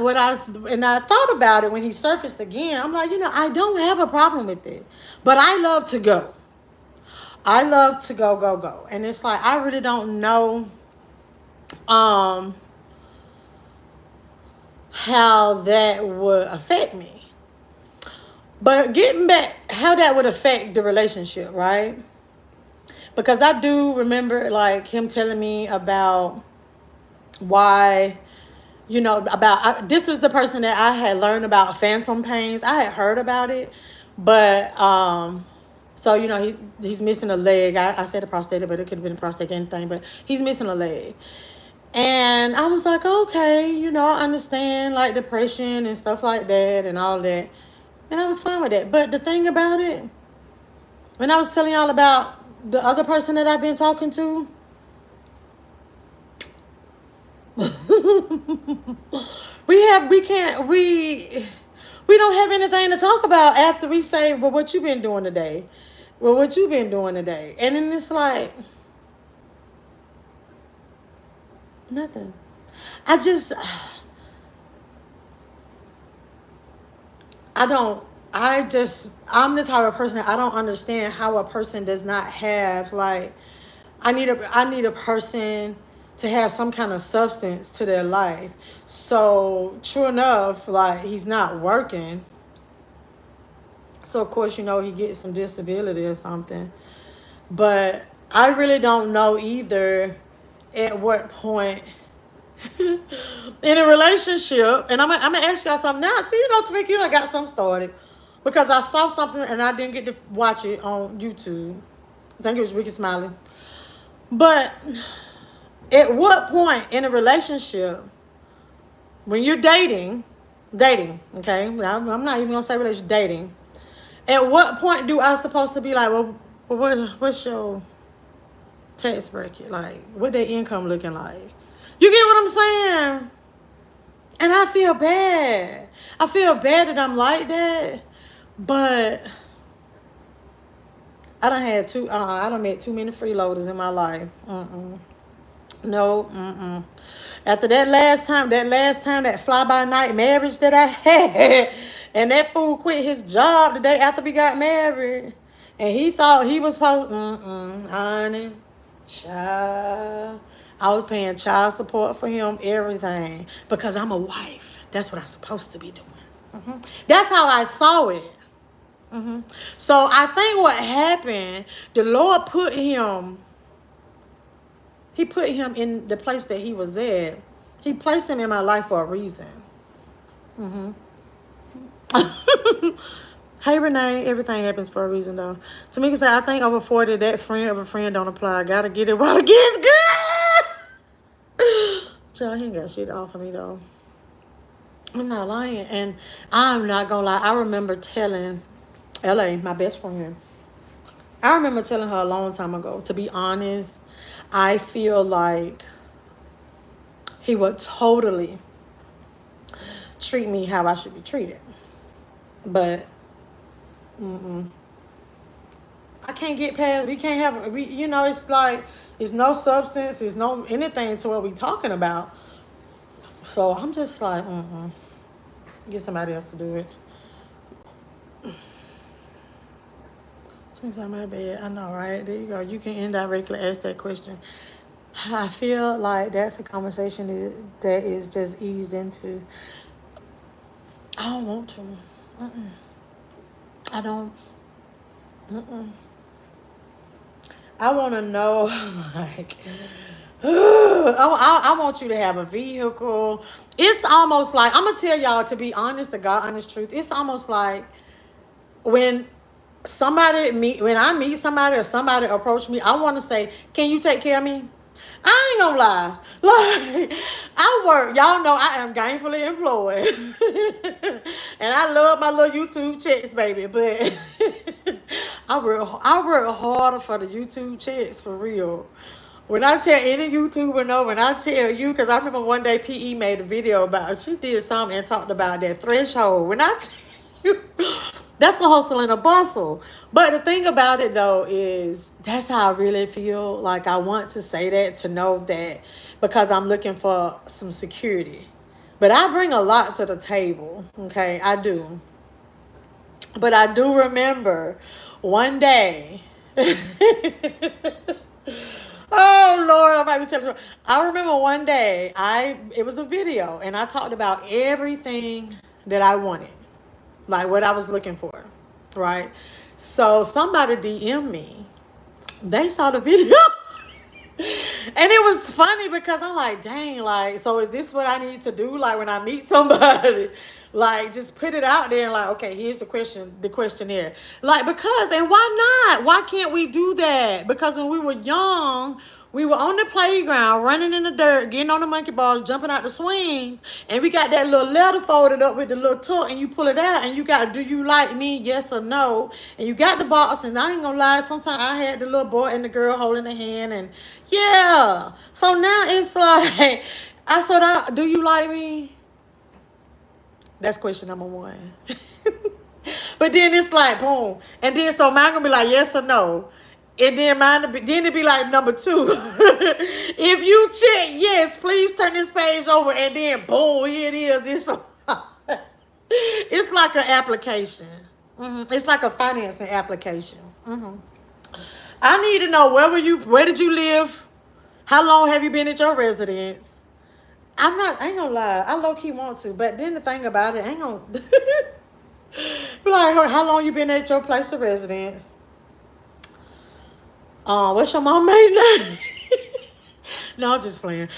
thought about it when he surfaced again. I'm like, I don't have a problem with it. But I love to go. I love to go, go, go. And it's like I really don't know um how that would affect me. But getting back how that would affect the relationship, right? Because I do remember like him telling me about why, this was the person that I had learned about phantom pains. I had heard about it, but so he's missing a leg. I said a prosthetic, but it could have been a prosthetic anything. But he's missing a leg, and I was like, okay, I understand like depression and stuff like that and all that, and I was fine with that. But the thing about it, when I was telling y'all about the other person that I've been talking to, we don't have anything to talk about after we say, well, what you been doing today? Well, what you been doing today? And then it's like nothing. I just I don't I'm this type of person. I don't understand how a person does not have like I need a person to have some kind of substance to their life. So true enough, like he's not working. So of course, he gets some disability or something. But I really don't know either at what point in a relationship, and I'm gonna ask y'all something now. See, Tamika, I got something started because I saw something and I didn't get to watch it on YouTube. I think it was Ricky Smiley. But at what point in a relationship, when you're dating, okay? I'm not even gonna say relationship, dating. At what point do I supposed to be like, well, what's your tax bracket like? What their income looking like? You get what I'm saying? And I feel bad. I feel bad that I'm like that, but I done met too many freeloaders in my life. No, After that last time, that fly by night marriage that I had, And that fool quit his job the day after we got married. And he thought he was supposed, honey, child. I was paying child support for him, everything, because I'm a wife. That's what I'm supposed to be doing. That's how I saw it. So I think what happened, the Lord put him, he put him in the place that he was at. He placed him in my life for a reason. hmm Hey Renee, everything happens for a reason though. Tamika said, I think over 40, that friend of a friend don't apply. Gotta get it while it gets good. Child, he ain't got shit off of me though. I'm not lying. And I'm not gonna lie. I remember telling LA, my best friend, I remember telling her a long time ago, to be honest, I feel like he would totally treat me how I should be treated. But I can't get past. We can't have. It's like it's no substance. It's no anything to what we talking about. So I'm just like, get somebody else to do it. It's on my bed. I know, right? There you go. You can indirectly ask that question. I feel like that's a conversation that is just eased into. I don't want to. I don't. I want to know, like, I want you to have a vehicle. It's almost like, I'm going to tell y'all, to be honest, the God honest truth, it's almost like when when I meet somebody or somebody approach me, I want to say, can you take care of me? I ain't gonna lie. Like, I work, y'all know I am gainfully employed. And I love my little YouTube checks, baby. But I work harder for the YouTube checks, for real. When I tell any YouTuber, no, when I tell you, because I remember one day PE made a video about, she did something and talked about that threshold. When I tell you, that's the hustle and a bustle. But the thing about it, though, is that's how I really feel. Like, I want to say that, to know that, because I'm looking for some security. But I bring a lot to the table, okay? I do. But I do remember one day. Oh Lord, I might be telling you. I remember one day, it was a video, and I talked about everything that I wanted, like what I was looking for, right? So somebody DM me. They saw the video. And it was funny because I'm like, dang, like, so is this what I need to do? Like, when I meet somebody, like, just put it out there and like, okay, here's the questionnaire. Like, because, and why not? Why can't we do that? Because when we were young, we were on the playground, running in the dirt, getting on the monkey bars, jumping out the swings, and we got that little letter folded up with the little tuck, and you pull it out, and you got, do you like me, yes or no? And you got the box, and I ain't gonna lie, sometimes I had the little boy and the girl holding the hand, and yeah. So now it's like, I said, do you like me? That's question number one. But then it's like, boom. And then so mine gonna be like, yes or no. And then then it'd be like number two. If you check yes, please turn this page over, and then boom, here it is. It's like an application. It's like a financing application. I need to know, where did you live? How long have you been at your residence? I ain't gonna lie, I low key want to, but then the thing about it, I ain't gonna be like, how long you been at your place of residence? What's your mom maiden name? No, I'm just playing.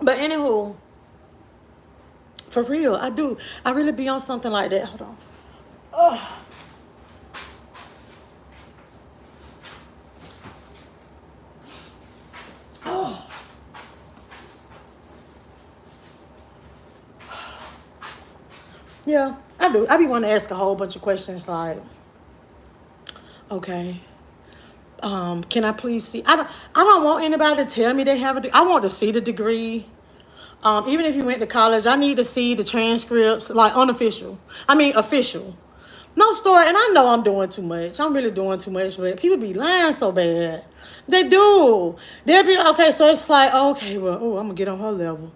But anywho, for real, I really be on something like that. Hold on. Oh. Oh. Yeah, I do. I be wanting to ask a whole bunch of questions like, okay, can I please see? I don't want anybody to tell me they have I want to see the degree. Even if you went to college, I need to see the transcripts, like unofficial. I mean, official. No story, and I know I'm doing too much. I'm really doing too much, but people be lying so bad. They do. They'll be like, okay, so it's like, okay, well, I'm gonna get on her level.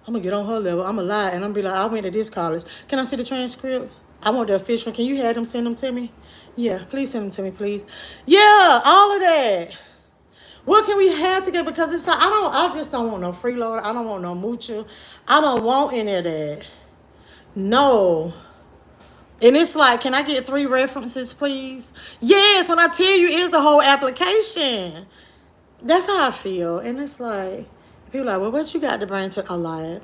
I'm gonna get on her level. I'm gonna lie and I'm gonna be like, I went to this college. Can I see the transcripts? I want the official. Can you have them send them to me? Yeah, please send them to me, please. Yeah, all of that. What can we have together? Because it's like I just don't want no freeloader. I don't want no moocher. I don't want any of that. No. And it's like, can I get 3 references, please? Yes, when I tell you it's a whole application. That's how I feel. And it's like, people are like, well, what you got to bring to a lot?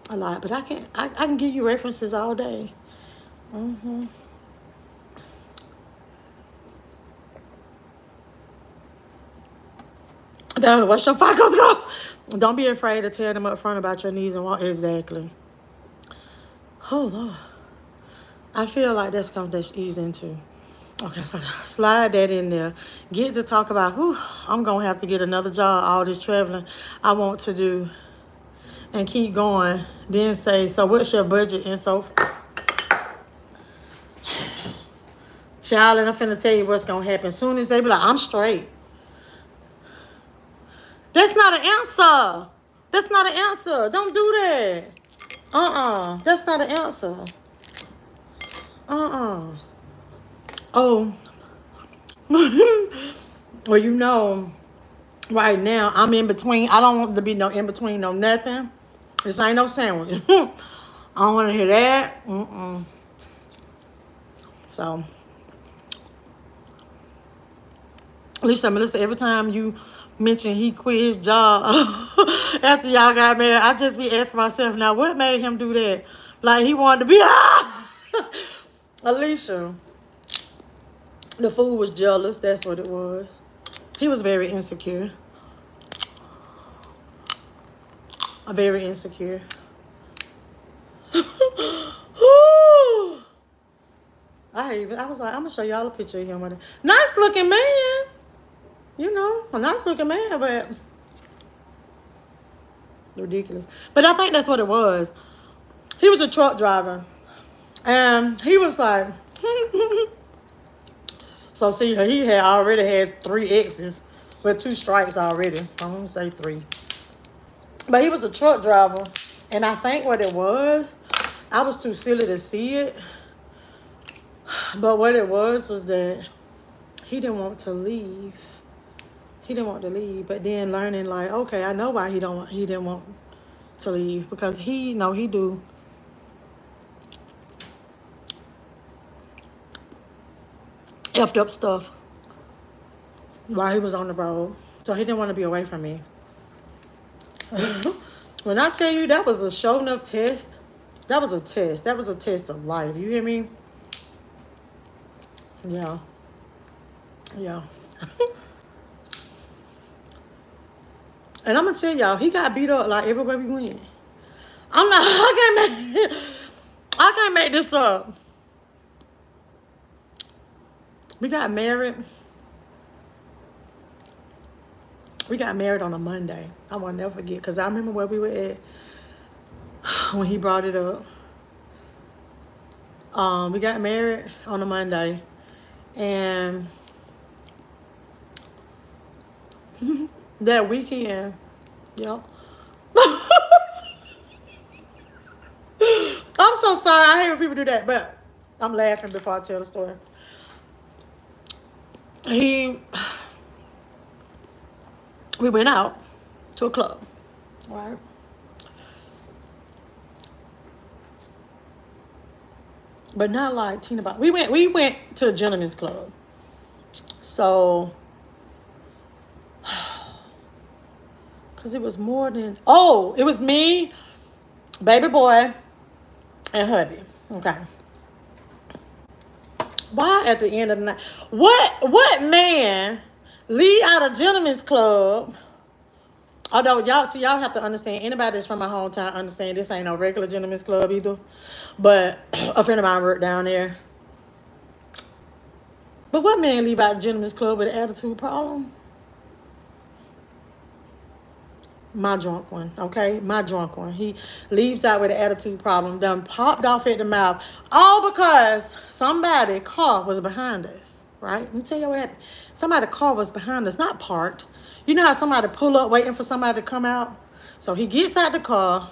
A lot. But I can give you references all day. Mm-hmm. What's your FICO's go? Don't be afraid to tell them up front about your needs and what exactly. Oh, Lord. I feel like that's going to ease into. Okay, so slide that in there. Get to talk about, whew, I'm going to have to get another job, all this traveling I want to do, and keep going. Then say, so what's your budget? And so, child, and I'm finna tell you what's going to happen. As soon as they be like, I'm straight. That's not an answer. That's not an answer. Don't do that. That's not an answer. Oh. Well, you know, right now, I'm in between. I don't want to be no in between, no nothing. This ain't no sandwich. I don't want to hear that. So, Melissa, every time you mention he quit his job after y'all got married, I just be asking myself, now, what made him do that? Like, he wanted to be, Alicia, the fool was jealous. That's what it was. He was very insecure. Very insecure. I was like, I'm gonna show y'all a picture of him with a nice looking man. You know, a nice looking man, but ridiculous. But I think that's what it was. He was a truck driver. And he was like, so see, he had already had 3 exes with 2 strikes already. I'm gonna say 3. But he was a truck driver. And I think what it was, I was too silly to see it. But what it was that he didn't want to leave. He didn't want to leave. But then learning like, okay, I know why he didn't want to leave. Because he do effed up stuff while he was on the road. So he didn't want to be away from me. When I tell you that was a show enough test, that was a test. That was a test of life. You hear me? Yeah. Yeah. And I'm gonna tell y'all, he got beat up like everywhere we went. I can't make this up. We got married. We got married on a Monday. I will never forget, because I remember where we were at when he brought it up. We got married on a Monday, and that weekend, yep. I'm so sorry. I hate when people do that, but I'm laughing before I tell the story. We went out to a club, right? But not like Tina Bob. We went to a gentleman's club. So, because it was more than, it was me, baby boy, and hubby. Okay. Why at the end of the night? What man leave out a gentleman's club? Although y'all have to understand, anybody that's from my hometown understand this ain't no regular gentleman's club either. But a friend of mine worked down there. But what man leave out a gentleman's club with an attitude problem? My drunk one, okay? My drunk one. He leaves out with an attitude problem, done popped off at the mouth, all because somebody's car was behind us, right? Let me tell you what happened. Somebody's car was behind us, not parked. You know how somebody pull up waiting for somebody to come out? So he gets out the car,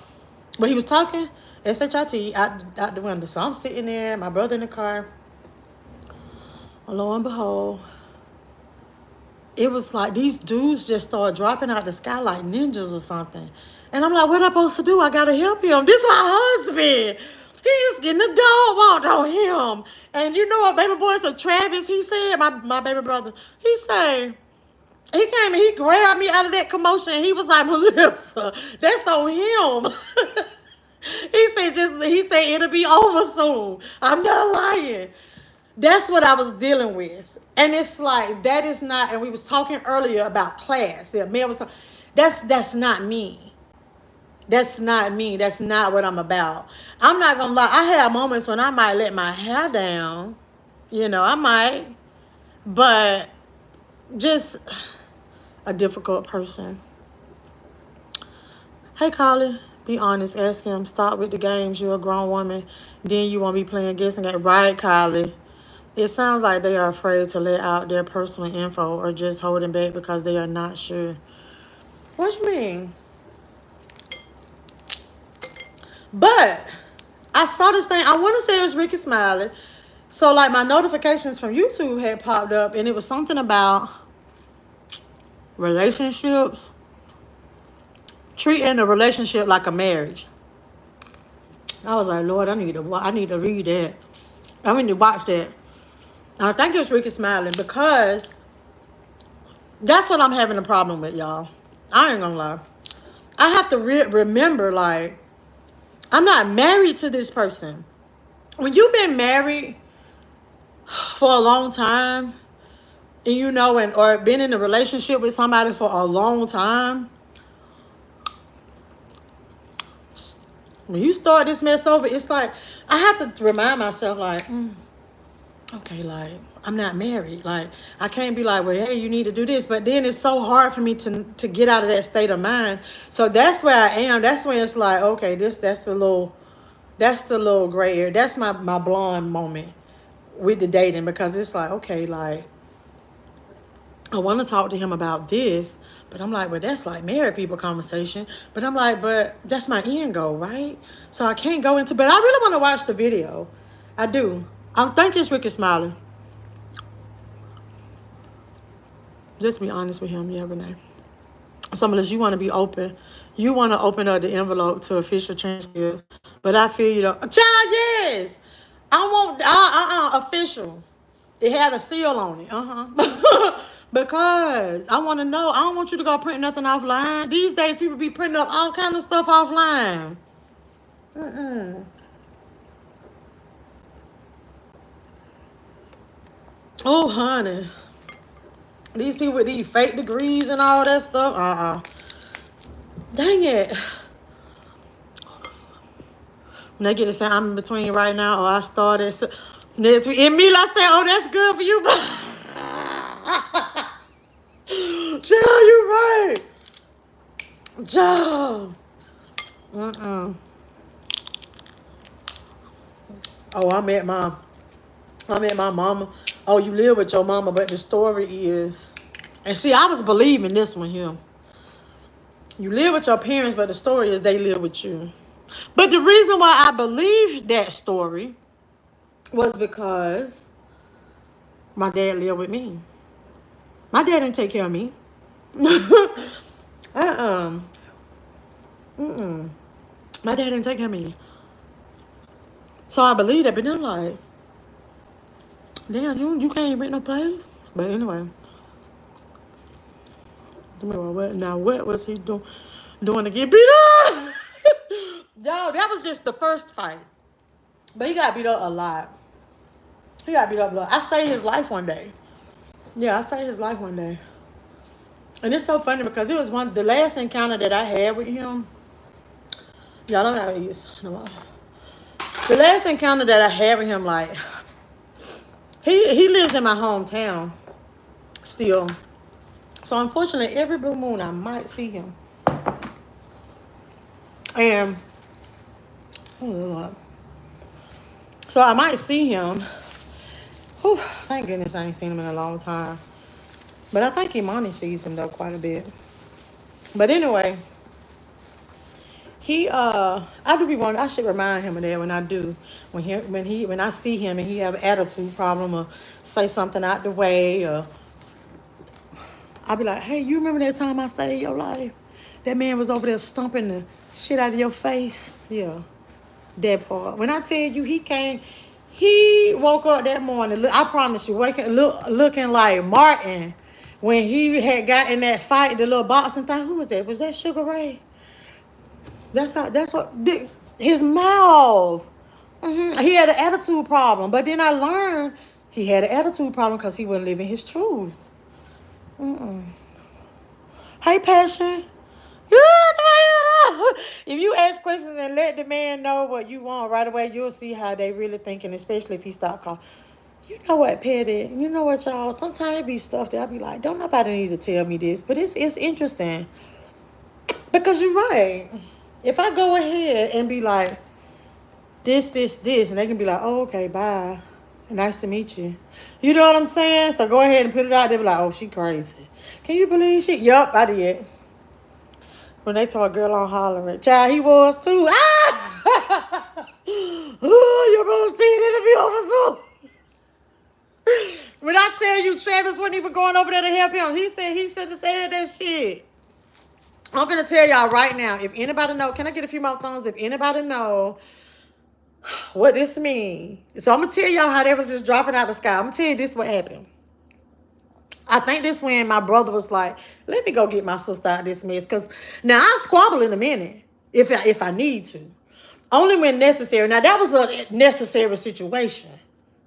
But he was talking SHIT out the window. So I'm sitting there, my brother in the car. Lo and behold, it was like these dudes just started dropping out the sky like ninjas or something. And I'm like, what am I supposed to do? I gotta help him. This is my husband. He's getting the dog walked on him. And you know what, baby boy, so Travis, he said, my baby brother, he said, he came and he grabbed me out of that commotion. And he was like, Melissa, that's on him. He said it'll be over soon. I'm not lying. That's what I was dealing with. And it's like, that is not, and we was talking earlier about class. Yeah, Mel was talking, that's not me. That's not me. That's not what I'm about. I'm not gonna lie. I have moments when I might let my hair down. I might. But just a difficult person. Hey, Carly, be honest. Ask him. Stop with the games. You're a grown woman. Then you won't be playing guessing game. Right, Carly? It sounds like they are afraid to let out their personal info or just holding back because they are not sure. What you mean? But I saw this thing. I want to say it was Ricky Smiley. So, like, my notifications from YouTube had popped up, and it was something about relationships, treating a relationship like a marriage. I was like, Lord, I need to read that. I need to watch that. I think it was Ricky Smiley because that's what I'm having a problem with, y'all. I ain't gonna lie. I have to remember, like, I'm not married to this person. When you've been married for a long time, and or been in a relationship with somebody for a long time, when you start this mess over, it's like I have to remind myself, like, okay, like, I'm not married. Like, I can't be like, well, hey, you need to do this. But then it's so hard for me to get out of that state of mind. So that's where I am. That's when it's like, okay, that's the little gray area. That's my blonde moment with the dating, because it's like, okay, like, I want to talk to him about this, but I'm like, well, that's like married people conversation. But I'm like, but that's my end goal, right? So I can't go into, but I really want to watch the video. I do. I think it's Ricky Smiley. Just be honest with him, yeah, Renee. So unless you want to be open, you want to open up the envelope to official transfers. But I feel you don't. Child, yes. I want official. It had a seal on it. Because I want to know. I don't want you to go print nothing offline. These days, people be printing up all kind of stuff offline. Oh, honey. These people with these fake degrees and all that stuff. Dang it. When they get to say I'm in between right now, or I started next week. And Mila said, oh, that's good for you. Joe, you right. Joe. Oh, I met my mama. Oh, you live with your mama, but the story is, and see, I was believing this one here. You live with your parents, but the story is they live with you. But the reason why I believed that story was because my dad lived with me. My dad didn't take care of me. My dad didn't take care of me. So I believe that, but then like, damn, you can't rent no place. But anyway. Now what was he doing to get beat up? Yo, that was just the first fight. But he got beat up a lot. He got beat up a lot. I saved his life one day. Yeah, I saved his life one day. And it's so funny because it was the last encounter that I had with him. Y'all don't know how he is. The last encounter that I had with him, like, he lives in my hometown still. So unfortunately, every blue moon I might see him. And so I might see him. Whew, thank goodness I ain't seen him in a long time. But I think Imani sees him though quite a bit. But anyway, I do be wanting, I should remind him of that when I do. When I see him and he have an attitude problem or say something out the way, or I'll be like, hey, you remember that time I saved your life? That man was over there stomping the shit out of your face. Yeah, that part. When I tell you he woke up that morning. I promise you, looking like Martin when he had got in that fight, the little boxing thing. Who was that? Was that Sugar Ray? That's what his mouth. He had an attitude problem, but then I learned he had an attitude problem because he wasn't living his truth. Mm-mm. Hey, Passion. If you ask questions and let the man know what you want right away, you'll see how they really thinking, especially if he start calling. You know what, Petty? You know what, y'all? Sometimes it be stuff that I be like, don't nobody need to tell me this, but it's interesting because you're right. If I go ahead and be like, this, and they can be like, oh, okay, bye. Nice to meet you. You know what I'm saying? So go ahead and put it out there. Be like, oh, she crazy. Can you believe she? Yup, I did. When they told a girl on hollering, child, he was too. Ah! Oh, you're gonna see it in the officer. When I tell you, Travis wasn't even going over there to help him. He said he should have said that shit. I'm gonna tell y'all right now. If anybody know, can I get a few more thumbs? If anybody know what this mean, so I'm gonna tell y'all how they was just dropping out of the sky. I'm gonna tell you this what happened. I think this when my brother was like, "Let me go get my sister out of this mess," because now I squabble in a minute if I need to, only when necessary. Now that was a necessary situation,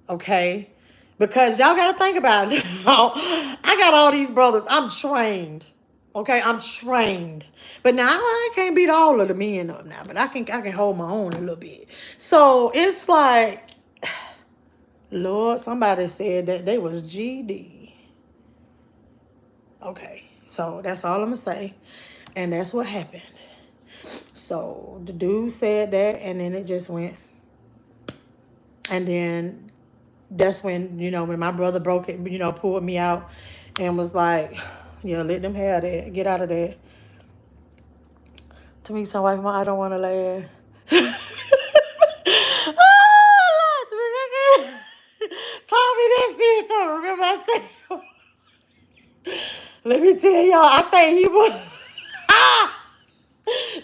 okay? Because y'all got to think about it. I got all these brothers. I'm trained, okay? I'm trained, but now I can't beat all of the men up now, but I can hold my own a little bit. So it's like, Lord, somebody said that they was GD. Okay, so that's all I'm gonna say, and that's what happened. So the dude said that, and then it just went, and then that's when when my brother broke it, pulled me out, and was like, yeah, let them have that, get out of that. To me, some wife, I don't want to laugh. Oh, Lord, Tommy, that's it. So remember I said, let me tell y'all, I think he was.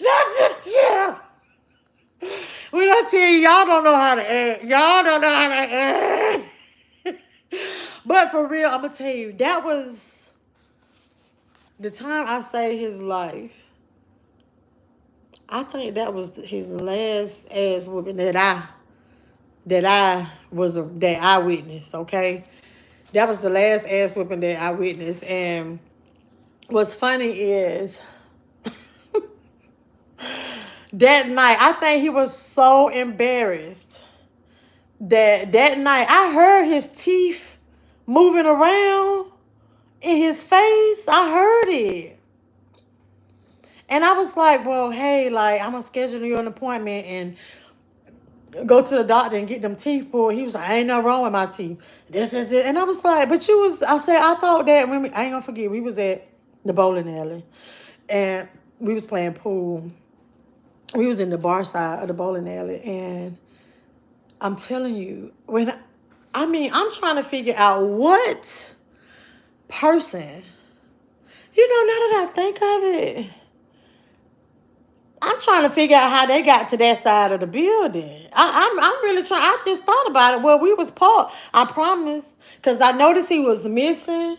That's just chill. When I tell you, y'all don't know how to act. Y'all don't know how to act. But for real, I'm going to tell you, that was the time I saved his life. I think that was his last ass whooping that I witnessed, okay? That was the last ass whooping that I witnessed. And what's funny is that night, I think he was so embarrassed that night I heard his teeth moving around in his face. I heard it. And I was like, well, hey, like, I'm going to schedule you an appointment and go to the doctor and get them teeth pulled. He was like, ain't nothing wrong with my teeth. This is it. And I was like, but I said, I thought that I ain't going to forget, we was at the bowling alley and we was playing pool. We was in the bar side of the bowling alley. And I'm telling you, I'm trying to figure out what person, now that I think of it, I'm trying to figure out how they got to that side of the building. I'm really trying. I just thought about it. Well, we was parked. I promise, because I noticed he was missing,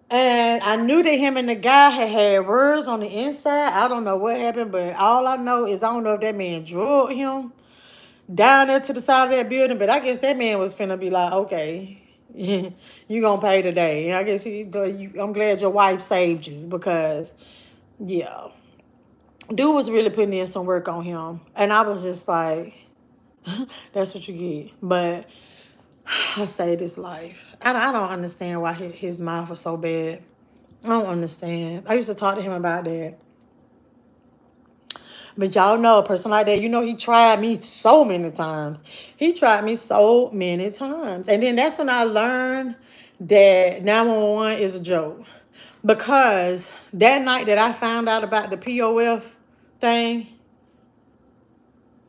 and I knew that him and the guy had words on the inside. I don't know what happened, but all I know is I don't know if that man drug him down there to the side of that building. But I guess that man was finna be like, okay, you gonna pay today. And I guess I'm glad your wife saved you because, yeah. Dude was really putting in some work on him. And I was just like, that's what you get. But I saved his life. I don't understand why his mouth was so bad. I don't understand. I used to talk to him about that. But y'all know a person like that, he tried me so many times. He tried me so many times. And then that's when I learned that 911 is a joke. Because that night that I found out about the POF thing,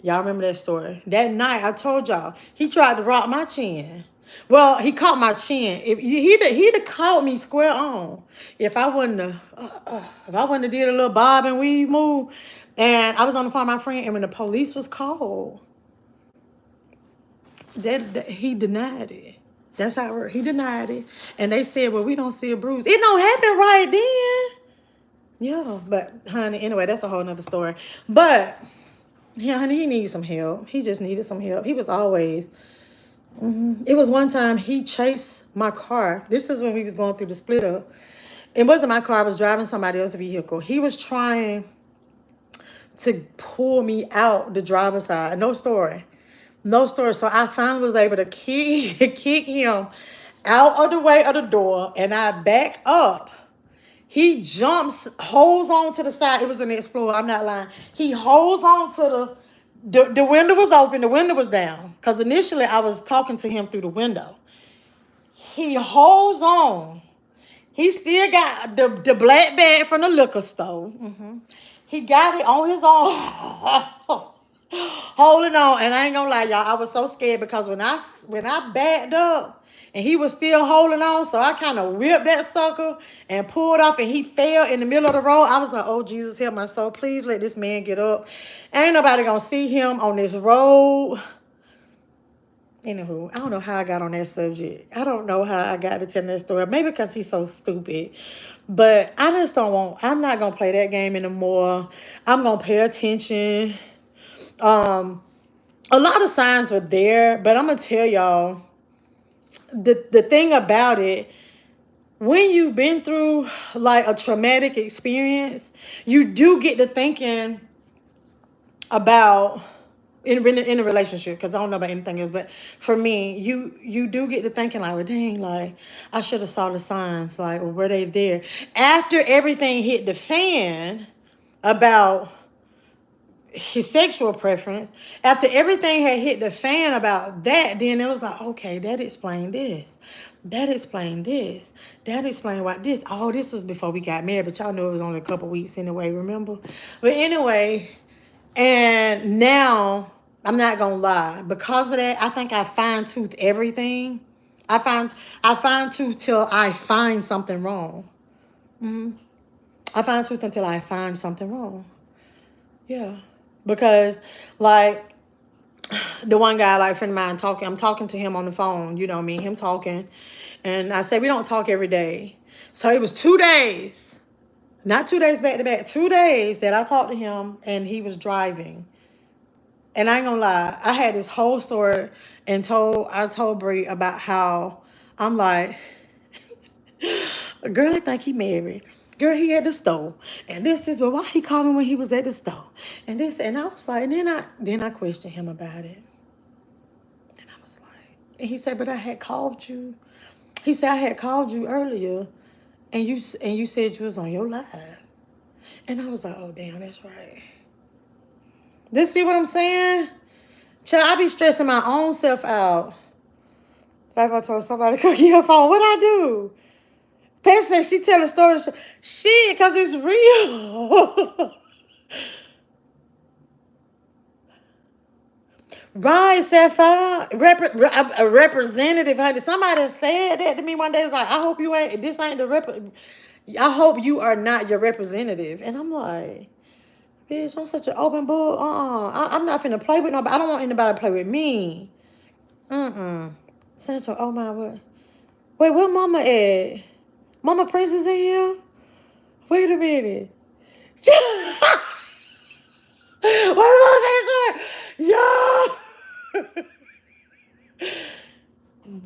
Y'all remember that story? That night, I told y'all, he tried to rock my chin. Well, he caught my chin. If he'd have caught me square on, if I wouldn't have did a little bob and weave move, and I was on the phone with my friend, and when the police was called, that he denied it. That's how it worked. He denied it, and they said, "Well, we don't see a bruise. It don't happen right then." Yeah, but honey, anyway, that's a whole nother story. But yeah, honey, he needs some help. He just needed some help. He was always. It was one time he chased my car. This is when we was going through the split up. It wasn't my car. I was driving somebody else's vehicle. He was trying to pull me out the driver's side. No story. No story. So I finally was able to kick him out of the way of the door, and I back up. He jumps, holds on to the side. It was an Explorer. I'm not lying. He holds on to the window was open. The window was down. Because initially I was talking to him through the window. He holds on. He still got the black bag from the liquor store. He got it on his own. Holding on. And I ain't gonna lie, y'all. I was so scared because when I backed up and he was still holding on, so I kind of whipped that sucker and pulled off, and he fell in the middle of the road. I was like, oh, Jesus, help my soul. Please let this man get up. Ain't nobody gonna see him on this road. Anywho, I don't know how I got on that subject. I don't know how I got to tell that story. Maybe because he's so stupid. But I just I'm not going to play that game anymore. I'm going to pay attention. A lot of signs were there, but I'm going to tell y'all, the thing about it, when you've been through like a traumatic experience, you do get to thinking about in a relationship, because I don't know about anything else, but for me, you do get to thinking like, well, dang, like I should have saw the signs, like, well, were they there? After everything hit the fan about his sexual preference, after everything had hit the fan about that, then it was like, okay, that explained this. That explained this. That explained why this. All this was before we got married, but y'all know it was only a couple weeks anyway, remember? But anyway, and now, I'm not gonna lie, because of that, I think I fine-tooth everything. I fine-tooth till I find something wrong. I fine-tooth until I find something wrong. Yeah. Because, like, the one guy, like, friend of mine I'm talking to him on the phone, you know me, him talking. And I said, we don't talk every day. So it was 2 days. Not 2 days back to back, 2 days that I talked to him and he was driving. And I ain't gonna lie, I had this whole story and I told Brie about how I'm like, girl, I think he married. Girl, he at the store. And but why he called me when he was at the store? And I was like, and then I questioned him about it. And I was like, and he said, but I had called you. He said, I had called you earlier and you said you was on your live. And I was like, oh damn, that's right. See what I'm saying? Child, I be stressing my own self out. Like if I told somebody to cook your phone, what I do? Patty said she tell a story. Shit, because it's real. Right, Sapphire. A representative. Somebody said that to me one day. Was like, I hope you ain't. This ain't I hope you are not your representative. And I'm like, bitch, I'm such an open book. I'm not finna play with nobody. I don't want anybody to play with me. Senator, oh my word. Wait, where Mama at? Mama Princess in here? Wait a minute. What was I saying? Yo!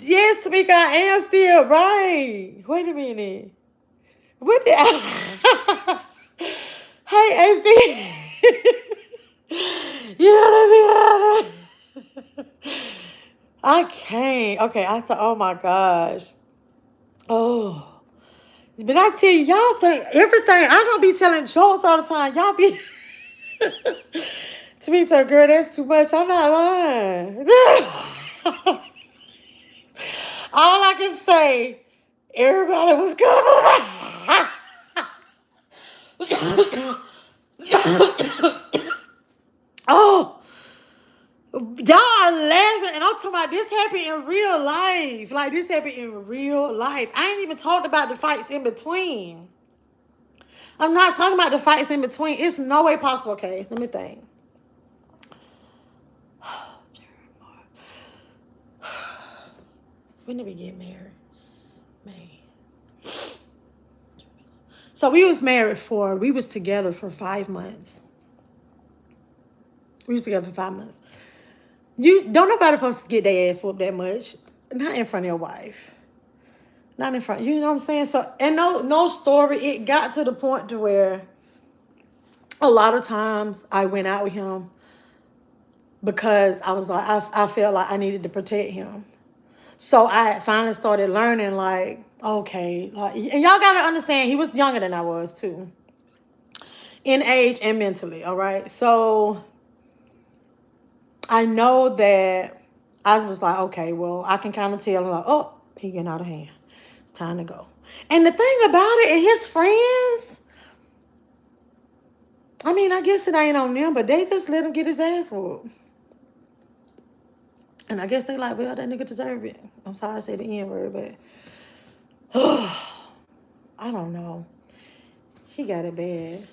Yes, Tamika, I am still right. Wait a minute. What the... Hey, AC. You know what I mean? I can't. Okay, I thought, oh my gosh. Oh. But I tell you, y'all think everything. I don't be telling jokes all the time. Y'all be. To me, so girl, that's too much. I'm not lying. All I can say, everybody was coming. Oh. I'm talking about this happened in real life. Like, this happened in real life. I ain't even talked about the fights in between. I'm not talking about the fights in between. It's no way possible. Okay, let me think. When did we get married? May. So we was together for 5 months. We was together for 5 months. You don't nobody supposed to get their ass whooped that much. Not in front of your wife. Not in front. You know what I'm saying? So, and no story. It got to the point to where a lot of times I went out with him because I was like, I felt like I needed to protect him. So I finally started learning, like, okay, like, and y'all gotta understand, he was younger than I was too, in age and mentally. All right, so I know that I was like, okay, well, I can kind of tell him like, oh, he getting out of hand. It's time to go. And the thing about it, and his friends, I mean, I guess it ain't on them, but they just let him get his ass whooped. And I guess they like, well, that nigga deserve it. I'm sorry to say the N word, but I don't know. He got it bad.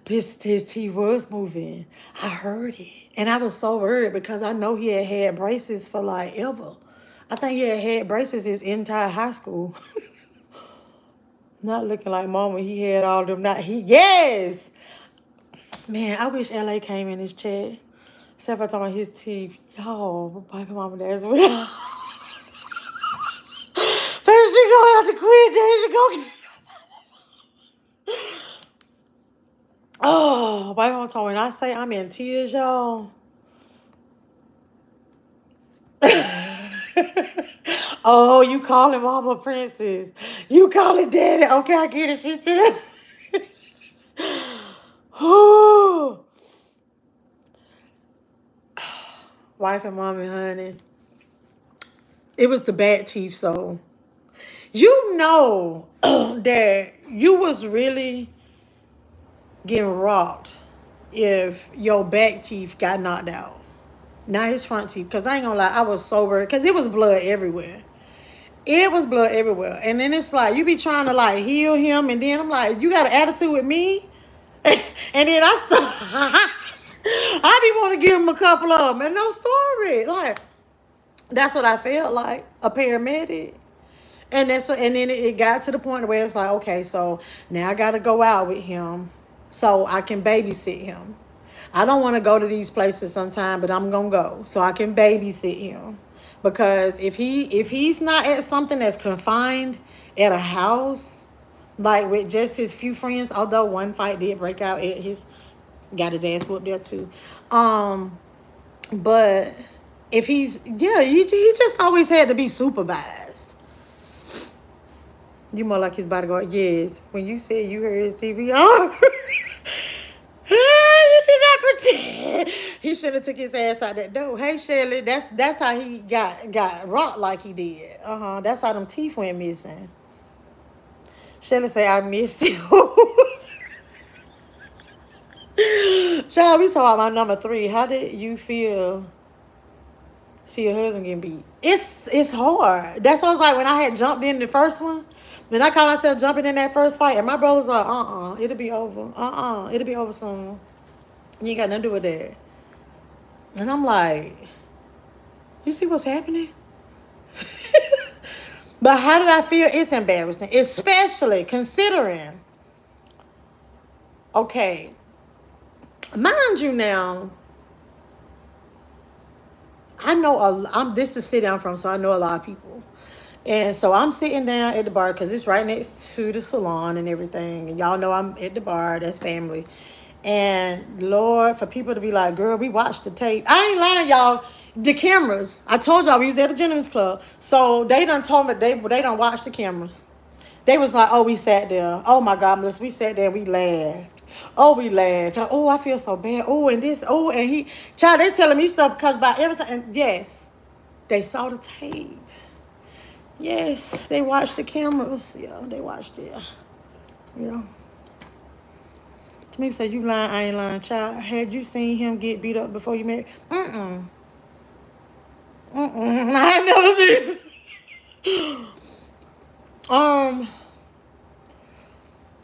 His teeth was moving. I heard it. And I was so worried because I know he had braces for like ever. I think he had braces his entire high school. Not looking like mama. He had all them. Yes! Man, I wish LA came in his chat. Except for talking about his teeth. Yo, my mama, that's weird. First she gonna have to quit, then she gonna get... Oh, my mama told me when I say I'm in tears, y'all. Oh, you calling mama princess. You calling daddy. Okay, I get it. She said. Wife and mommy, honey. It was the bad teeth, so you know that you was really getting rocked if your back teeth got knocked out. Not his front teeth, because I ain't gonna lie, I was sober, because it was blood everywhere. It was blood everywhere. And then it's like, you be trying to like heal him, and then I'm like, you got an attitude with me? And then I be want to give him a couple of them, and no story. Like, that's what I felt like, a paramedic. And then it got to the point where it's like, okay, so now I got to go out with him so I can babysit him. I don't want to go to these places sometime, but I'm gonna go so I can babysit him. Because if he's not at something that's confined at a house, like with just his few friends, although one fight did break out at his, got his ass whooped there too. But if he's, yeah, he just always had to be supervised. You more like his bodyguard. Yes. When you said you heard his TV on. You did not pretend. He should have took his ass out that door. Hey Shelly, that's how he got rocked like he did. That's how them teeth went missing. Shelly say I missed you. Child, we talking about my number 3. How did you feel? See your husband getting beat. It's hard. That's what I was like when I had jumped in the first one. Then I caught myself jumping in that first fight, and my brother was like, it'll be over. It'll be over soon. You ain't got nothing to do with that. And I'm like, you see what's happening? But how did I feel? It's embarrassing, especially considering, okay, mind you now, I know I'm this is the city I'm from, so I know a lot of people. And so I'm sitting down at the bar because it's right next to the salon and everything. And y'all know I'm at the bar. That's family. And Lord, for people to be like, girl, we watched the tape. I ain't lying, y'all. The cameras. I told y'all we was at the gentleman's club. So they done told me they done watch the cameras. They was like, oh, we sat there. Oh my God, Melissa, we sat there, we laughed. Oh, we laughed. Oh, I feel so bad. Oh, and this. Oh, and he. Child, they telling me stuff because by everything. And yes, they saw the tape. Yes, they watched the cameras. Yeah, they watched it. Yeah. Me say you lying, I ain't lying, child. Had you seen him get beat up before you married? I ain't never seen. Um.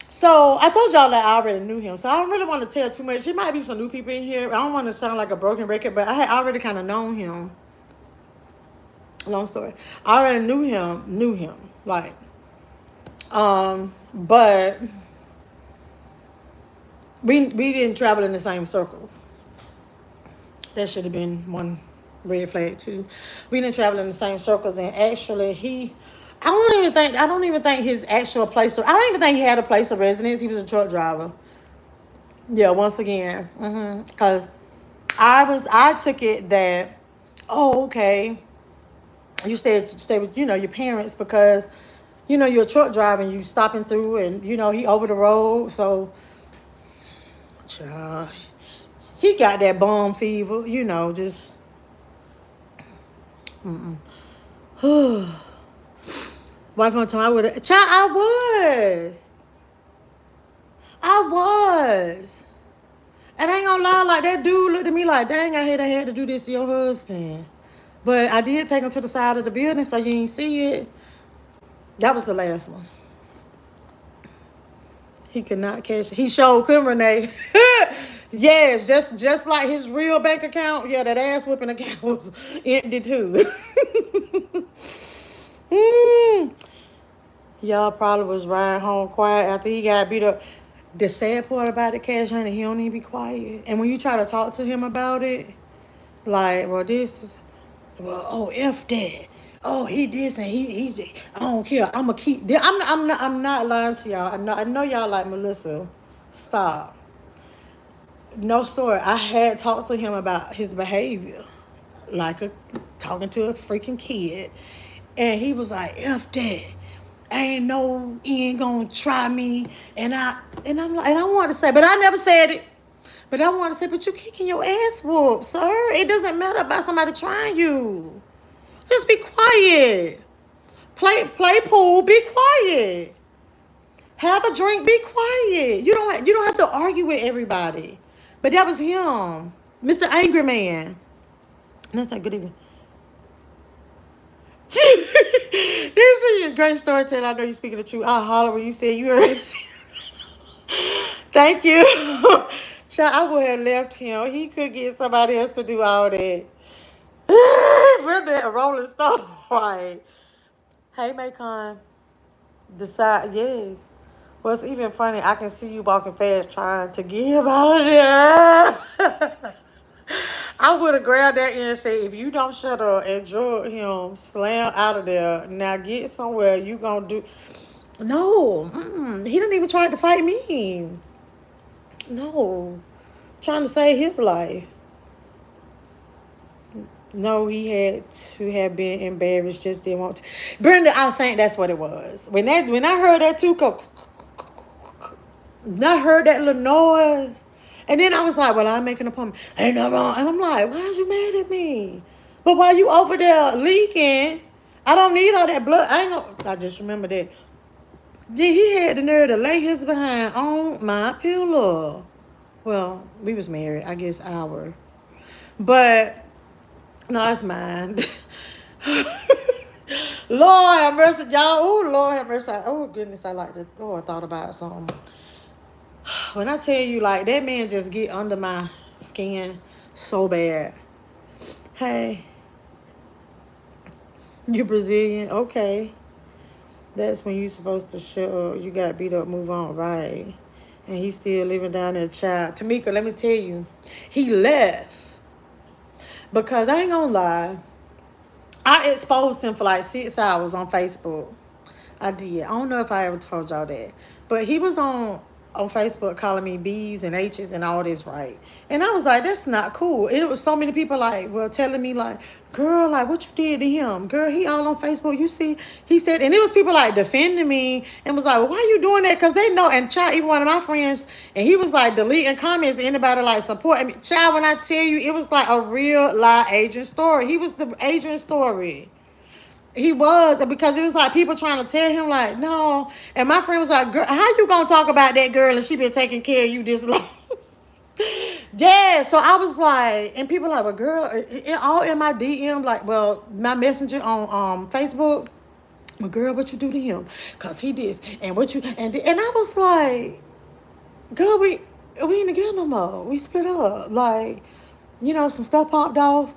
So I told y'all that I already knew him. So I don't really want to tell too much. There might be some new people in here. I don't want to sound like a broken record, but I had already kind of known him. Long story. I already knew him. Like, but we didn't travel in the same circles. That should have been one red flag too. We didn't travel in the same circles, and actually I don't even think his actual place. I don't even think he had a place of residence. He was a truck driver. Yeah, once again, because I took it that, oh, okay, you stay with your parents because you're a truck driver and you stopping through and he over the road, so child, he got that bum fever, just mm-mm. Wife on time I would have child. I was and I ain't gonna lie, like that dude looked at me like, dang, I had to do this to your husband. But I did take him to the side of the building so you ain't see it. That was the last one. He could not cash. He showed couldn't Renee. Yes, just like his real bank account. Yeah, that ass whipping account was empty too. Mm. Y'all probably was riding home quiet after he got beat up. The sad part about it, Cash Honey, he don't even be quiet. And when you try to talk to him about it, like, well, well, oh, F that. Oh, he this and he. I don't care. I'ma keep. I'm not lying to y'all. I know y'all like Melissa. Stop. No story. I had talked to him about his behavior, like talking to a freaking kid, and he was like, "F that. I ain't no, he ain't gonna try me." And I'm like, and I wanted to say, but I never said it. But I want to say, but you kicking your ass whoop, sir. It doesn't matter about somebody trying you. Just be quiet. Play pool. Be quiet. Have a drink. Be quiet. You don't have to argue with everybody. But that was him, Mr. Angry Man. And I said, good evening. This is a great storyteller. I know you're speaking the truth. I holler when you said you heard. Thank you. Child, I would have left him. He could get somebody else to do all that. We're that rolling stone. Right. Hey, Macon. Decide, yes. What's even funny, I can see you walking fast trying to get him out of there. I would have grabbed that and said, if you don't shut up and drug him, slam out of there. Now get somewhere you gonna do. No, he didn't even try to fight me. No, trying to save his life. No, he had to have been embarrassed, just didn't want to. Brenda, I think that's what it was. When I heard that too, I heard that little noise, and then I was like, well, I'm making a appointment. Ain't no wrong. And I'm like, why is you mad at me? But while you over there leaking, I don't need all that blood. I just remember that. Then he had the nerve to lay his behind on my pillow. Well, we was married, I guess but no, it's mine. Lord have mercy, y'all. Oh, Lord have mercy. Oh, goodness, I like to. Oh, I thought about something. When I tell you, like, that man just get under my skin so bad. Hey, you Brazilian? Okay. That's when you supposed to show up. You got beat up, move on, right? And he's still living down there, child. Tamika, let me tell you, he left because I ain't gonna lie. I exposed him for like 6 hours on Facebook. I did. I don't know if I ever told y'all that, but he was on Facebook calling me B's and H's and all this, right? And I was like, that's not cool. And it was so many people like, well, telling me like, girl, like what you did to him, girl, he all on Facebook. You see, he said, and it was people like defending me and was like, well, why you doing that? Because they know. And child, even one of my friends, and he was like deleting comments. Anybody like support? I mean, child, when I tell you, it was like a real live agent story. He was the agent story. He was, and because it was like people trying to tell him like, no. And my friend was like, girl, how you gonna talk about that girl and she been taking care of you this long? Yeah, so I was like, and people like, well, girl, all in my DM, like, well, my messenger on Facebook, well, girl, what you do to him? Cause he did, and what you and I was like, girl, we ain't together no more. We split up, like, some stuff popped off.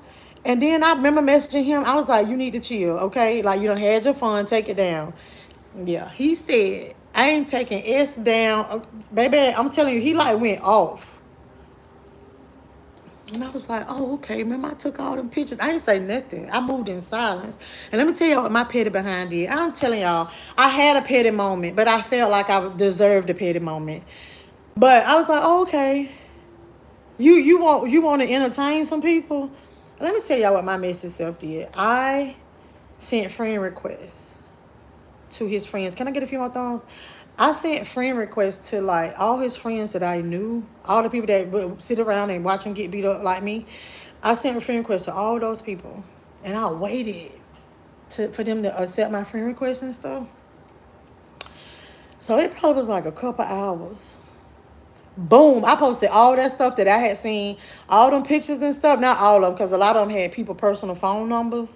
And then I remember messaging him. I was like, you need to chill, okay? Like, you done had your fun, take it down. Yeah, he said, I ain't taking S down. Baby, I'm telling you, he like went off. And I was like, oh, okay. Remember, I took all them pictures. I didn't say nothing. I moved in silence. And let me tell y'all what my petty behind did. I'm telling y'all, I had a petty moment, but I felt like I deserved a petty moment. But I was like, oh, okay. You want to entertain some people? Let me tell y'all what my messy self did. I sent friend requests to his friends. Can I get a few more thumbs? I sent friend requests to like all his friends that I knew, all the people that would sit around and watch him get beat up like me. I sent a friend request to all those people, and I waited for them to accept my friend requests and stuff. So it probably was like a couple hours. Boom, I posted all that stuff that I had seen, all them pictures and stuff. Not all of them, because a lot of them had people personal phone numbers,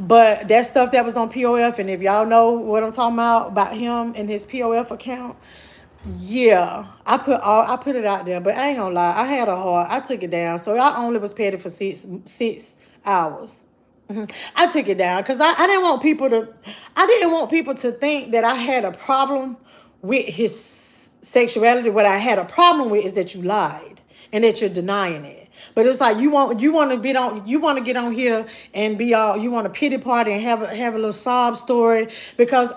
but that stuff that was on POF. And if y'all know what I'm talking about him and his POF account, yeah, I put it out there. But I ain't gonna lie, I had a heart. I took it down, so I only was petty for six hours. I took it down because I didn't want people to think that I had a problem with his sexuality. What I had a problem with is that you lied and that you're denying it. But it's like you want to get on here and be all, you want a pity party and have a little sob story because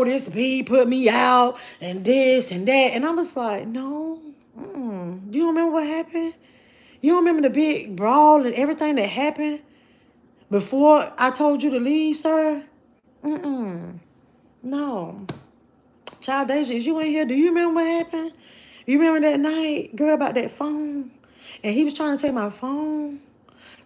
this B put me out and this and that. And I was like, no. You don't remember what happened? You don't remember the big brawl and everything that happened before I told you to leave, sir? No. Child Deja, is you in here? Do you remember what happened? You remember that night, girl, about that phone? And he was trying to take my phone?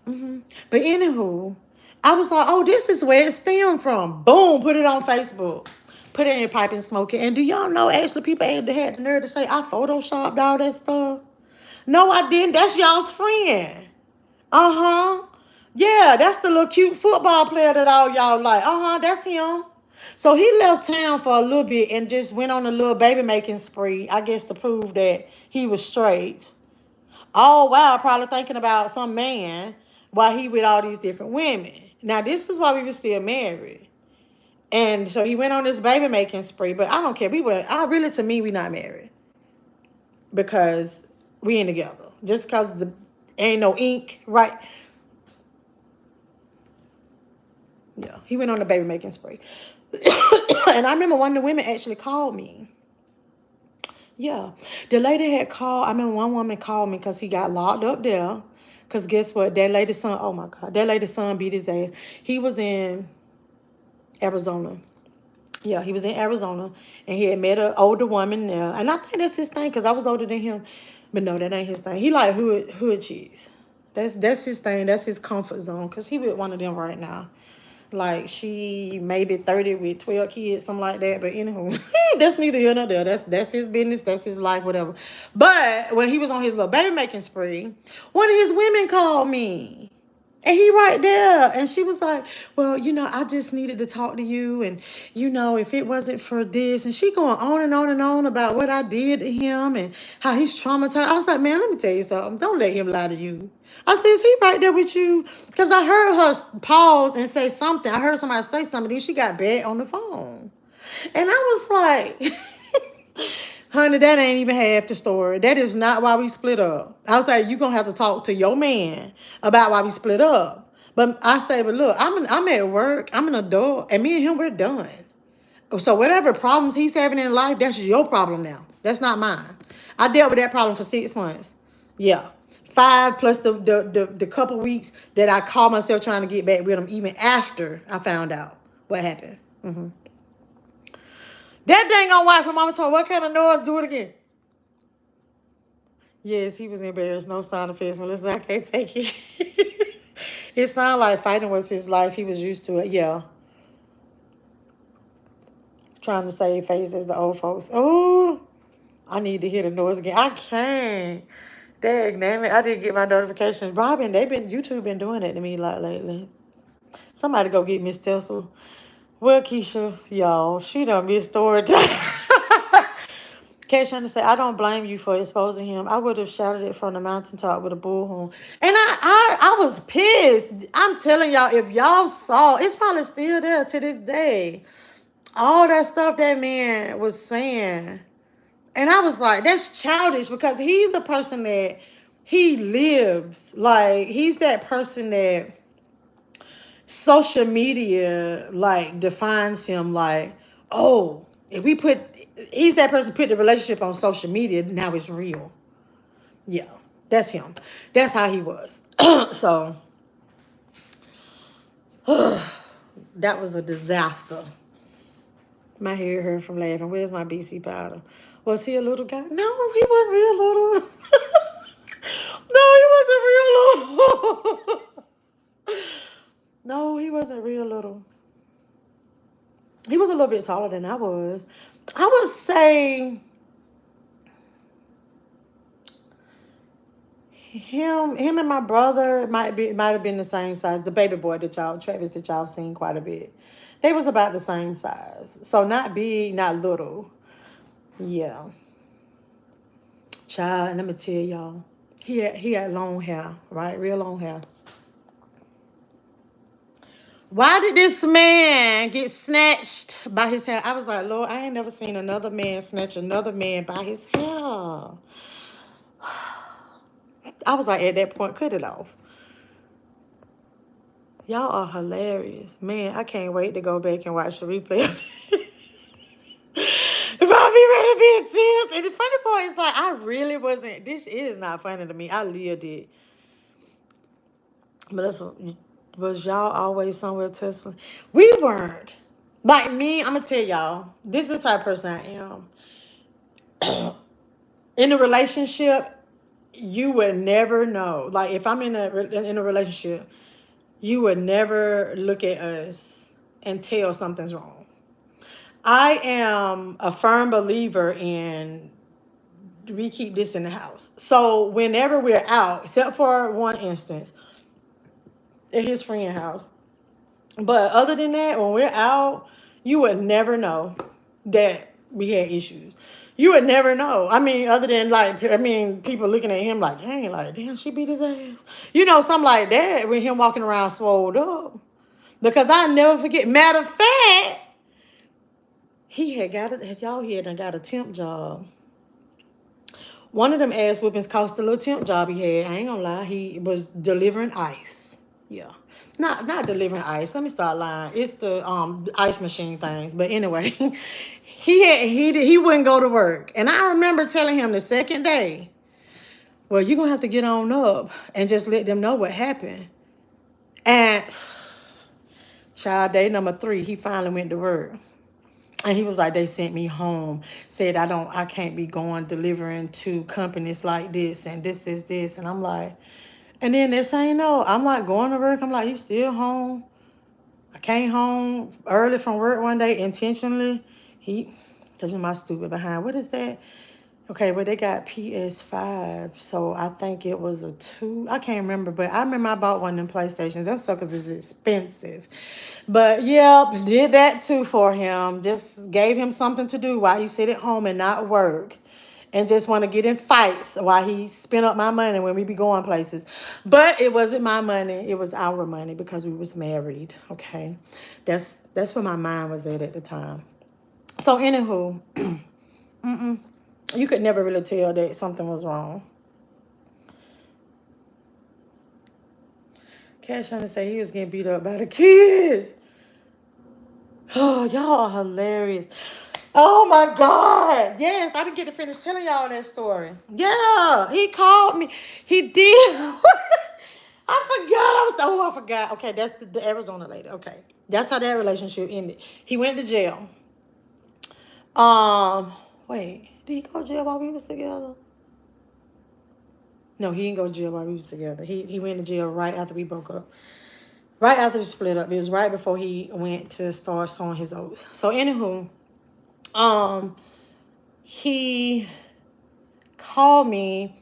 But anywho, I was like, oh, this is where it stemmed from. Boom, put it on Facebook. Put it in your pipe and smoke it. And do y'all know, actually, people had the nerve to say I photoshopped all that stuff? No, I didn't. That's y'all's friend. Uh-huh. Yeah, that's the little cute football player that all y'all like. Uh-huh, that's him. So he left town for a little bit and just went on a little baby making spree, I guess to prove that he was straight. All while probably thinking about some man while he with all these different women. Now this was while we were still married. And so he went on this baby making spree, but I don't care. To me, we not married. Because we ain't together. Just because the ain't no ink, right? Yeah, he went on a baby making spree. And I remember one of the women actually called me. Yeah, the lady had called. I remember one woman called me because he got locked up there. Because guess what? That lady's son, oh my God, that lady's son beat his ass. He was in Arizona. Yeah, he was in Arizona. And he had met an older woman there. And I think that's his thing because I was older than him. But no, that ain't his thing. He like hood cheese. That's his thing. That's his comfort zone. Because he with one of them right now. Like she maybe 30 with 12 kids, something like that. But anywho, that's neither here nor there. That's his business, that's his life, whatever. But when he was on his little baby making spree, one of his women called me. And he right there. And she was like, well, I just needed to talk to you. And, if it wasn't for this. And she going on and on and on about what I did to him and how he's traumatized. I was like, man, let me tell you something. Don't let him lie to you. I said, is he right there with you? Because I heard her pause and say something. I heard somebody say something. Then she got bad on the phone. And I was like, honey, that ain't even half the story. That is not why we split up. I was like, you're going to have to talk to your man about why we split up. But I say, but look, I'm at work. I'm an adult. And me and him, we're done. So whatever problems he's having in life, that's your problem now. That's not mine. I dealt with that problem for 6 months. Yeah. 5 plus the couple weeks that I called myself trying to get back with him even after I found out what happened. That dang on wife from Mama told, what kind of noise? Do it again. Yes, he was embarrassed. No sound effects. Melissa, I can't take it. It sounded like fighting was his life. He was used to it. Yeah. Trying to save faces, the old folks. Oh, I need to hear the noise again. I can't. Dang, damn it. I didn't get my notifications. Robin, YouTube been doing it to me a lot lately. Somebody go get Miss Tessel. Well, Keisha, y'all, she done missed story time. Keisha say, I don't blame you for exposing him. I would have shouted it from the mountaintop with a bullhorn. And I was pissed. I'm telling y'all, if y'all saw, it's probably still there to this day. All that stuff that man was saying. And I was like, that's childish because he's a person that he lives. Like, he's that person that social media like defines him like, oh, if we put he's that person put the relationship on social media, now it's real. Yeah, that's him. That's how he was. So that was a disaster. My hair hurt from laughing. Where's my BC powder? Was he a little guy? No, he wasn't real little. No, he wasn't real little. No, he wasn't real little. He was a little bit taller than I was. I would say him and my brother might have been the same size. The baby boy Travis that y'all seen quite a bit. They was about the same size. So not big, not little. Yeah. Child, and let me tell y'all. He had long hair, right? Real long hair. Why did this man get snatched by his hair? I was like, Lord, I ain't never seen another man snatch another man by his hair. I was like, at that point, cut it off. Y'all are hilarious. Man, I can't wait to go back and watch the replay. If I be ready to be in tears. And the funny part is, like, I really wasn't. This is not funny to me. I lived it. Melissa, was y'all always somewhere tussling? We weren't. Like me, I'm going to tell y'all, this is the type of person I am. In a relationship, you would never know. Like, if I'm in a relationship, you would never look at us and tell something's wrong. I am a firm believer in we keep this in the house. So whenever we're out, except for one instance at his friend's house, but other than that, when we're out, you would never know that we had issues. You would never know. I mean, other than like, I mean, people looking at him like, dang, like, damn, she beat his ass. You know, something like that with him walking around swole up. Because I never forget. Matter of fact, he had got it. Y'all he had got a temp job. One of them ass whoopings cost the little temp job he had. I ain't gonna lie, he was delivering ice. Yeah, not delivering ice. Let me start lying. It's the ice machine things. But anyway, he wouldn't go to work, and I remember telling him the second day, well, you're gonna have to get on up and just let them know what happened. And child, day number 3, he finally went to work. And he was like, they sent me home, said I can't be going delivering to companies like this and this. And I'm like, and then this ain't no, I'm like going to work. I'm like, you still home? I came home early from work one day intentionally. Because my stupid behind. What is that? Okay, well, they got PS5, so I think it was a 2. I can't remember, but I remember I bought one of them PlayStations. Them suckers is expensive. But, yeah, did that too for him. Just gave him something to do while he sit at home and not work. And just want to get in fights while he spent up my money when we be going places. But it wasn't my money. It was our money because we was married, okay? That's where my mind was at the time. So, anywho, you could never really tell that something was wrong. Cash trying to say he was getting beat up by the kids. Oh, y'all are hilarious. Oh my God. Yes, I didn't get to finish telling y'all that story. Yeah, he called me. He did. I forgot. Okay, that's the Arizona lady. Okay. That's how that relationship ended. He went to jail. Wait, did he go to jail while we was together? No, he didn't go to jail while we was together. He went to jail right after we broke up. Right after we split up. It was right before he went to start sowing his oats. So anywho, um, he called me.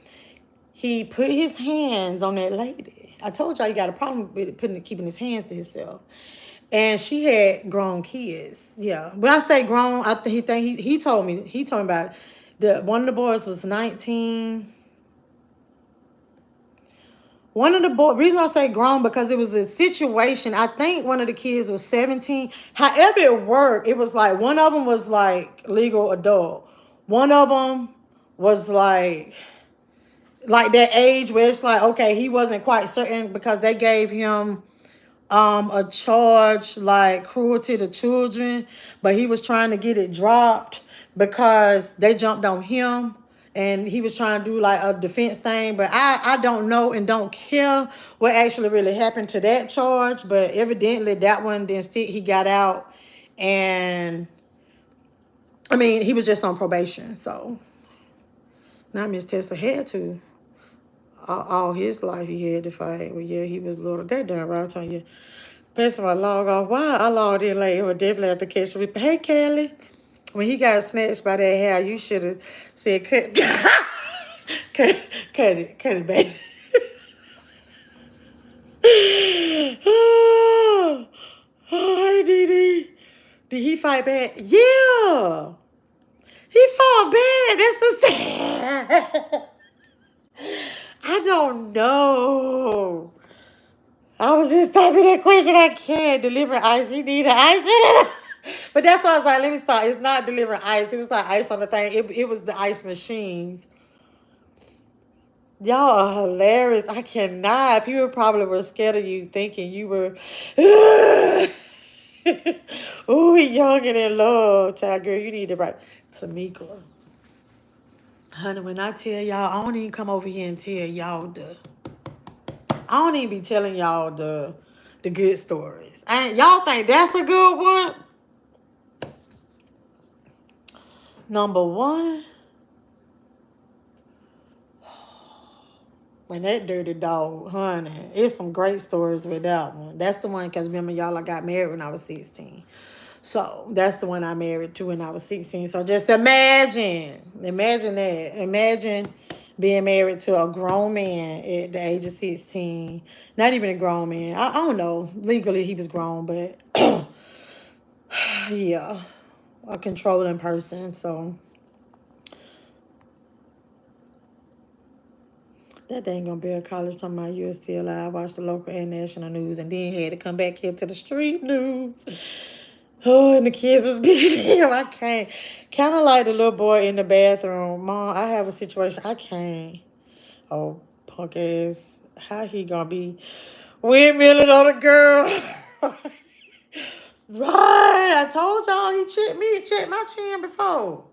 He put his hands on that lady. I told y'all he got a problem with keeping his hands to himself. And she had grown kids. Yeah. When I say grown, I think he told me about it. One of the boys was 19. One of the boys, reason I say grown, because it was a situation. I think one of the kids was 17. However it worked, it was like one of them was like legal adult. One of them was like that age where it's like, okay, he wasn't quite certain because they gave him a charge like cruelty to children, but he was trying to get it dropped because they jumped on him and he was trying to do like a defense thing. But I don't know and don't care what actually really happened to that charge, but evidently that one didn't stick. He got out, and I mean he was just on probation. So now Miss Tesla had to all his life he had to fight. Well, yeah, he was little. That done right on you. First of all, log off. Why I logged in late? It would definitely have to catch with. Hey, Kelly. When he got snatched by that hair, you should have said, cut, cut it, baby. Oh, hey, Dee. Did he fight back? Yeah. He fought back. That's the sad. I don't know. I was just typing that question. I can't deliver ice. You need an ice. But that's why I was like, let me start. It's not delivering ice. It was like ice on the thing. It was the ice machines. Y'all are hilarious. I cannot. People probably were scared of you, thinking you were, ooh, young and in love. Child girl, you need to write Tamika. Honey, when I tell y'all, I don't even come over here and tell y'all I don't even be telling y'all the good stories. And y'all think that's a good one? Number one, when that dirty dog, honey, it's some great stories with that one. That's the one, because remember, y'all, I got married when I was 16. So that's the one I married to when I was 16. So just imagine that. Imagine being married to a grown man at the age of 16. Not even a grown man. I don't know. Legally, he was grown, but yeah, a controlling person. So that ain't gonna be a college talking about you still alive. Watch the local and national news, and then had to come back here to the street news. Oh, and the kids was beating him. I can't. Kind of like the little boy in the bathroom. Mom, I have a situation. I can't. Oh, punk ass. How he gonna be windmilling on a girl? Right. I told y'all he checked me. He checked my chin before.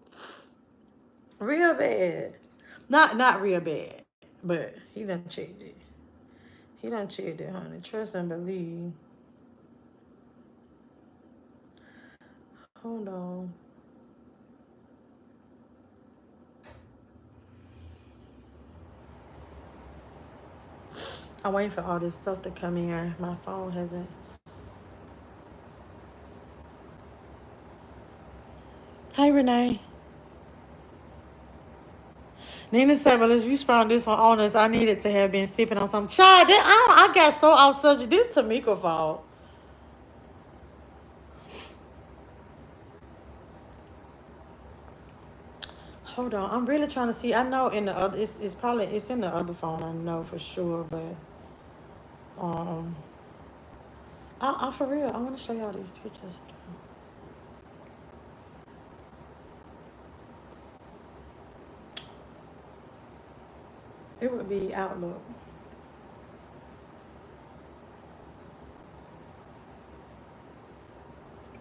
Real bad. Not real bad, but he done checked it. He done checked it, honey. Trust and believe. Hold on. I'm waiting for all this stuff to come in here. My phone hasn't. Hey, Renee. Nina said, well, as you sprung this one on us, I needed to have been sipping on something. Child, I got so off subject. This Tamika fault. Hold on. I'm really trying to see. I know in the other, it's probably, it's in the other phone. I know for sure, but, um, I for real, I want to show y'all these pictures. It would be Outlook.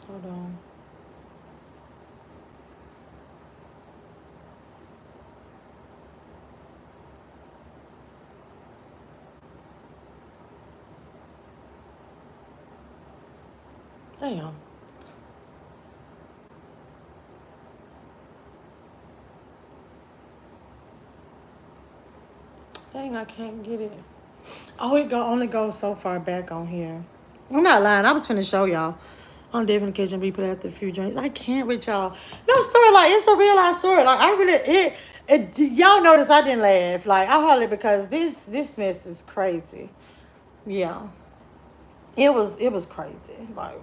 Hold on. Damn. Dang, I can't get it. Oh, it only goes so far back on here. I'm not lying. I was finna show y'all. I'm definitely catching people after a few drinks. I can't with y'all. No story, like it's a real life story. Like I really y'all notice I didn't laugh. Like I hardly because this mess is crazy. Yeah. It was crazy. Like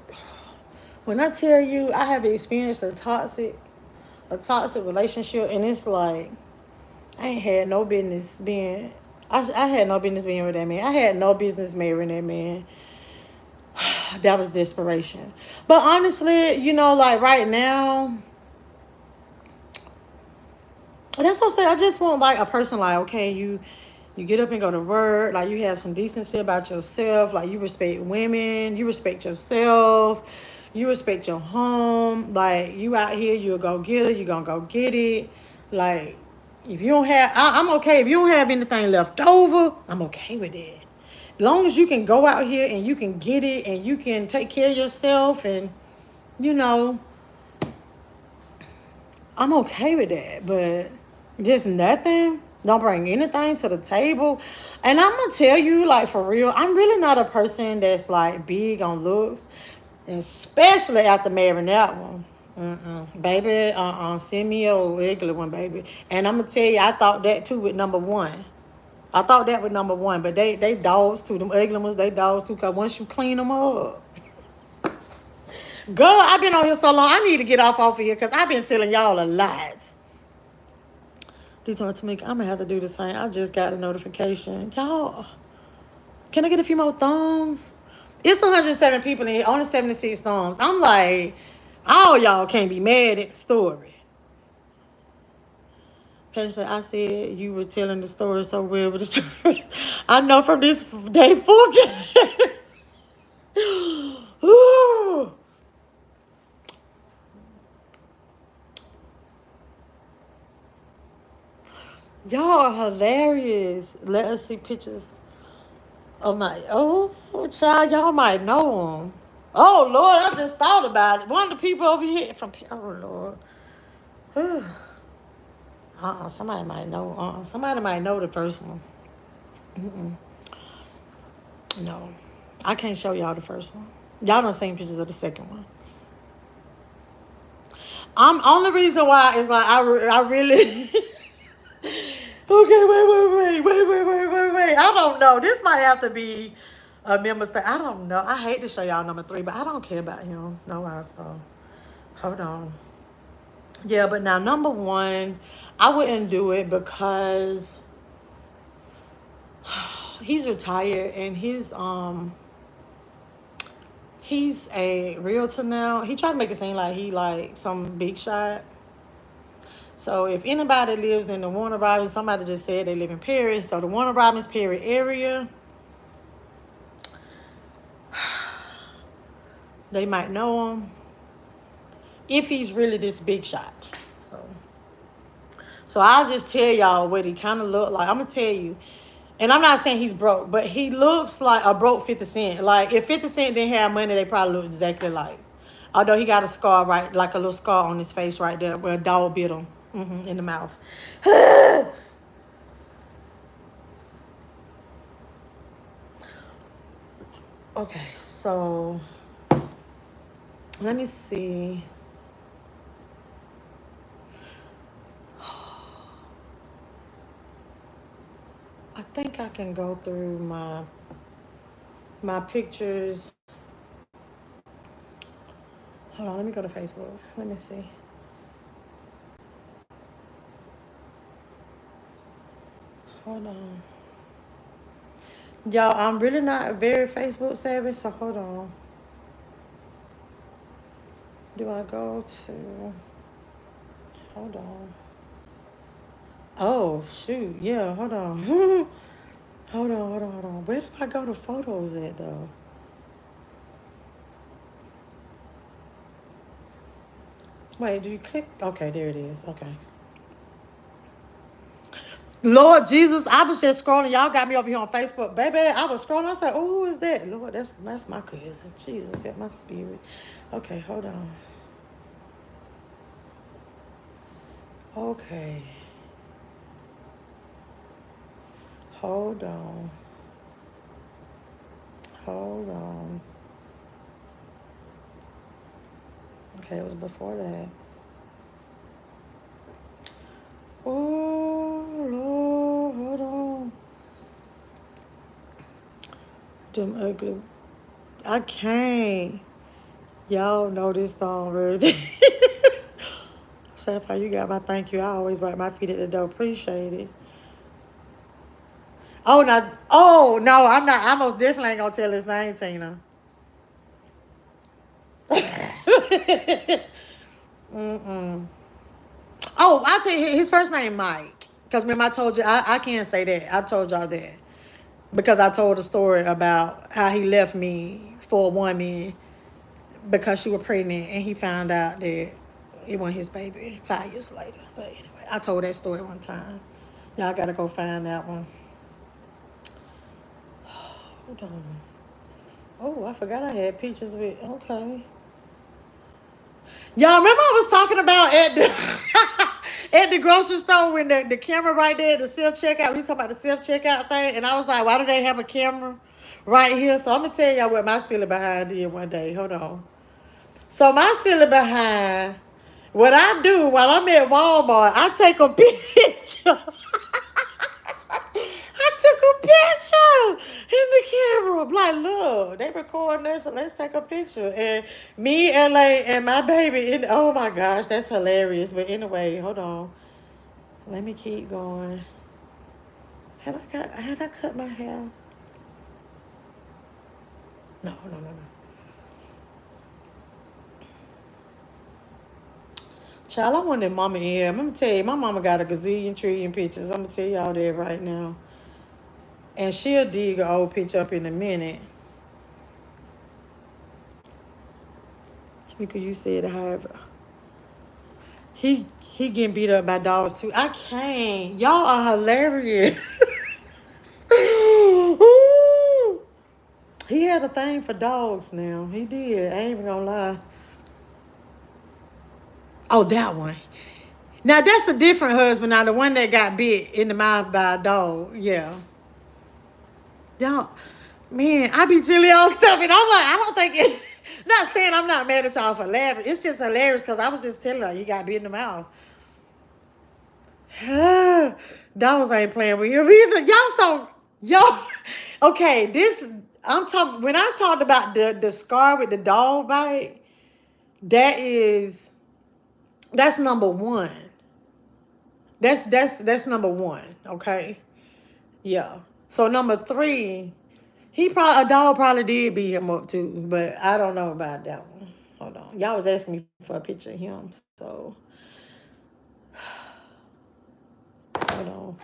when I tell you I have experienced a toxic relationship and it's like I ain't had no business being I had no business being with that man. I had no business marrying that man. That was desperation. But honestly, like right now, that's what I say. I just want like a person like, okay, you get up and go to work, like you have some decency about yourself, like you respect women, you respect yourself, you respect your home, like you out here, you'll go get it, you gonna go get it. Like if you don't have I'm okay. If you don't have anything left over, I'm okay with that. As long as you can go out here and you can get it and you can take care of yourself and you know, I'm okay with that. But just nothing. Don't bring anything to the table. And I'm gonna tell you, like for real, I'm really not a person that's like big on looks, especially after marrying that one. Baby, send me a regular one, baby. And I'm gonna tell you, I thought that too with number one. I thought that with number one, but they dogs too. Them ugly ones, they dogs too. Cause once you clean them up, girl, I've been on here so long. I need to get off of here because I've been telling y'all a lot. These are to me. I'm gonna have to do the same. I just got a notification. Y'all, can I get a few more thumbs? It's 107 people in here, only 76 thumbs. I'm like, all y'all can't be mad at the story. Patty said, I said you were telling the story so well with the story. I know from this day forward. Y'all are hilarious. Let us see pictures of my child. Y'all might know them. Oh Lord, I just thought about it. One of the people over here from Lord. Somebody might know. Somebody might know the first one. Mm-mm. No, I can't show y'all the first one. Y'all done seen pictures of the second one. I'm only reason why is like I really. Okay, wait. I don't know. This might have to be a member thing. I don't know. I hate to show y'all number 3, but I don't care about him. No, so hold on. Yeah, but now number 1, I wouldn't do it because he's retired and he's a realtor now. He tried to make it seem like he like some big shot. So if anybody lives in the Warner Robins, somebody just said they live in Perry. So the Warner Robins Perry area, they might know him if he's really this big shot. So, so I'll just tell y'all what he kind of look like. I'm gonna tell you, and I'm not saying he's broke, but he looks like a broke 50 Cent. Like if 50 Cent didn't have money, they probably look exactly like. Although he got a scar right, like a little scar on his face right there, where a dog bit him in the mouth. Okay, so let me see. I think I can go through my pictures. Hold on, let me go to Facebook. Let me see. Hold on. Y'all, I'm really not very Facebook savvy, so hold on. Do I go to hold on. Oh shoot, yeah, hold on. hold on. Where do I go to photos at though? Wait, do you click? Okay, there it is. Okay. Lord Jesus, I was just scrolling. Y'all got me over here on Facebook, baby. I was scrolling. I said, "Oh, who is that?" Lord, that's my cousin. Jesus, help my spirit. Okay, hold on. Okay, hold on. Hold on. Okay, it was before that. Oh, Lord, hold on. Them ugly. I can't. Y'all know this song, really. Sapphire, you got my thank you. I always wipe my feet at the door. Appreciate it. Oh, no. Oh, no, I'm not. I most definitely ain't going to tell his name, Tina. Mm-mm. Oh, I'll tell you his first name, Mike. Because remember, I told you, I can't say that. I told y'all that. Because I told a story about how he left me for a woman because she was pregnant and he found out that it wasn't his baby 5 years later. But anyway, I told that story one time. Y'all gotta go find that one. Hold on. Oh, I forgot I had pictures of it. Okay. Y'all remember I was talking about at the at the grocery store when the camera right there, the self checkout. We talking about the self checkout thing, and I was like, why do they have a camera right here? So I'm gonna tell y'all what my silly behind did one day. Hold on. So my silly behind, what I do while I'm at Walmart, I take a picture. I took a picture in the camera. I'm like, look, they recording this, so let's take a picture. And me, LA, and my baby, oh my gosh, that's hilarious. But anyway, hold on. Let me keep going. Had I cut my hair? No, no, no, no. Child, I wanted mama in. I'm gonna tell you, my mama got a gazillion trillion pictures. I'm gonna tell y'all that right now. And she'll dig an old picture up in a minute. Tamika, you said however. He getting beat up by dogs too. I can't. Y'all are hilarious. He had a thing for dogs now. He did. I ain't even gonna lie. Oh, that one. Now that's a different husband. Now the one that got bit in the mouth by a dog. Yeah. Y'all, man, I be telling y'all stuff, and I'm like, I don't think it. Not saying I'm not mad at y'all for laughing. It's just hilarious because I was just telling her he got bit in the mouth. Dogs ain't playing with him either. Y'all. Okay, this I'm talking when I talked about the scar with the dog bite. That is that's number one. That's number one. Okay, yeah. So number three, a dog probably did beat him up too, but I don't know about that one. Hold on, y'all was asking me for a picture of him, so hold on.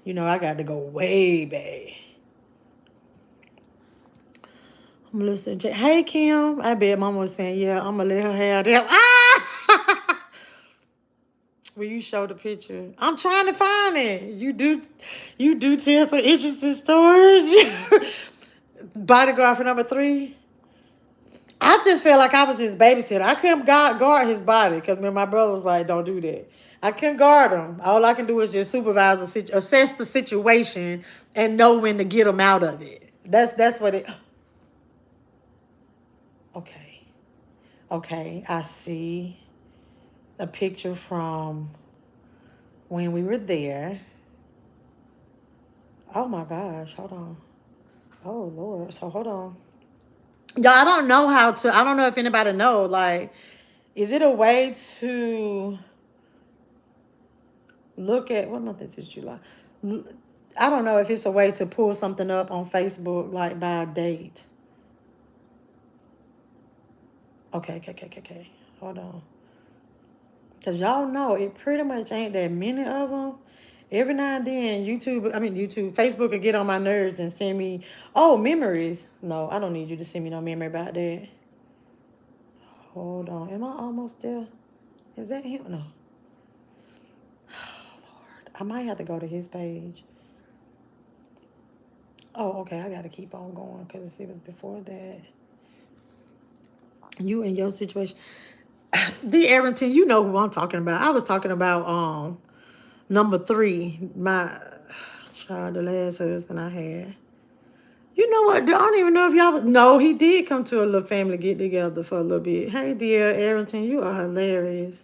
You know I got to go way back. I'm listening to Hey Kim. I bet mama was saying, yeah, I'm gonna let her have that. Ah! Will you show the picture? I'm trying to find it. You do tell some interesting stories. Bodyguard for number three. I just felt like I was his babysitter. I couldn't guard his body because my brother was like, don't do that. I couldn't guard him. All I can do is just supervise assess the situation, and know when to get him out of it. That's what it. Okay. Okay, I see a picture from when we were there. Oh my gosh, hold on. Oh Lord, so hold on. Y'all, I don't know if anybody know, like, is it a way to look at, what month is this, July? I don't know if it's a way to pull something up on Facebook, like by a date. Okay. Hold on. Because y'all know it pretty much ain't that many of them. Every now and then, Facebook will get on my nerves and send me, oh, memories. No, I don't need you to send me no memory about that. Hold on. Am I almost there? Is that him? No. Oh, Lord. I might have to go to his page. Oh, okay. I got to keep on going because it was before that. You and your situation. The Arrington, you know who I'm talking about. I was talking about number three, my child, the last husband I had. You know what? I don't even know if y'all was. No, he did come to a little family get together for a little bit. Hey, dear Arrington, you are hilarious.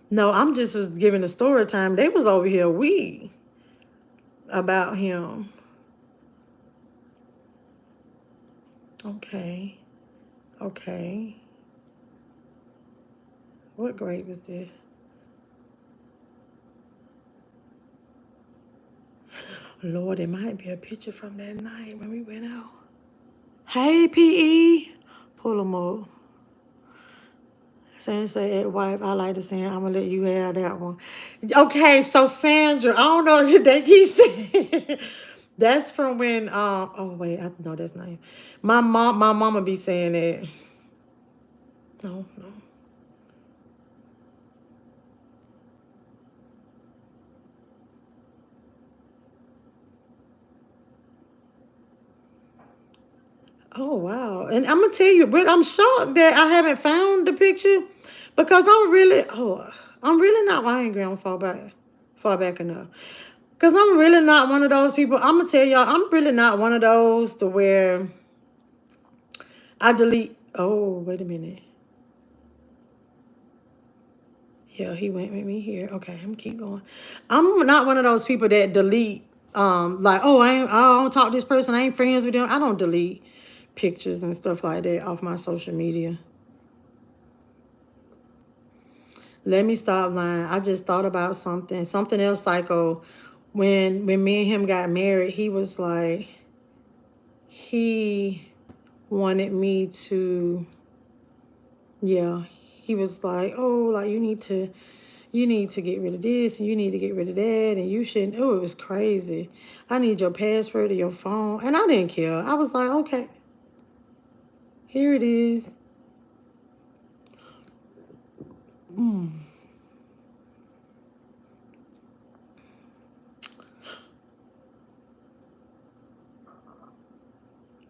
No, I'm just was giving a story time. They was over here weak about him. Okay. Okay. What grade was this? Lord, it might be a picture from that night when we went out. Hey, PE. Pull them up. Sandra said, wife, I like to sing. I'm going to let you have that one. Okay, so Sandra, I don't know if they keep saying. That's from when, oh, wait, no, that's not him. My mama be saying that. No, no. Oh, wow. And I'm going to tell you, but I'm shocked that I haven't found the picture because I'm really not angry on far back enough. Because I'm really not one of those people. I'm going to tell y'all, I'm really not one of those to where I delete. Oh, wait a minute. Yeah, he went with me here. Okay, I'm keep going. I'm not one of those people that delete. Like, oh, I don't talk to this person. I ain't friends with them. I don't delete pictures and stuff like that off my social media. Let me stop lying. I just thought about something else. Psycho. When me and him got married, he was like, he wanted me to. Yeah, he was like, oh, like you need to get rid of this and you need to get rid of that and you shouldn't. Oh, it was crazy. I need your password to your phone. And I didn't care. I was like, okay, here it is. Mm.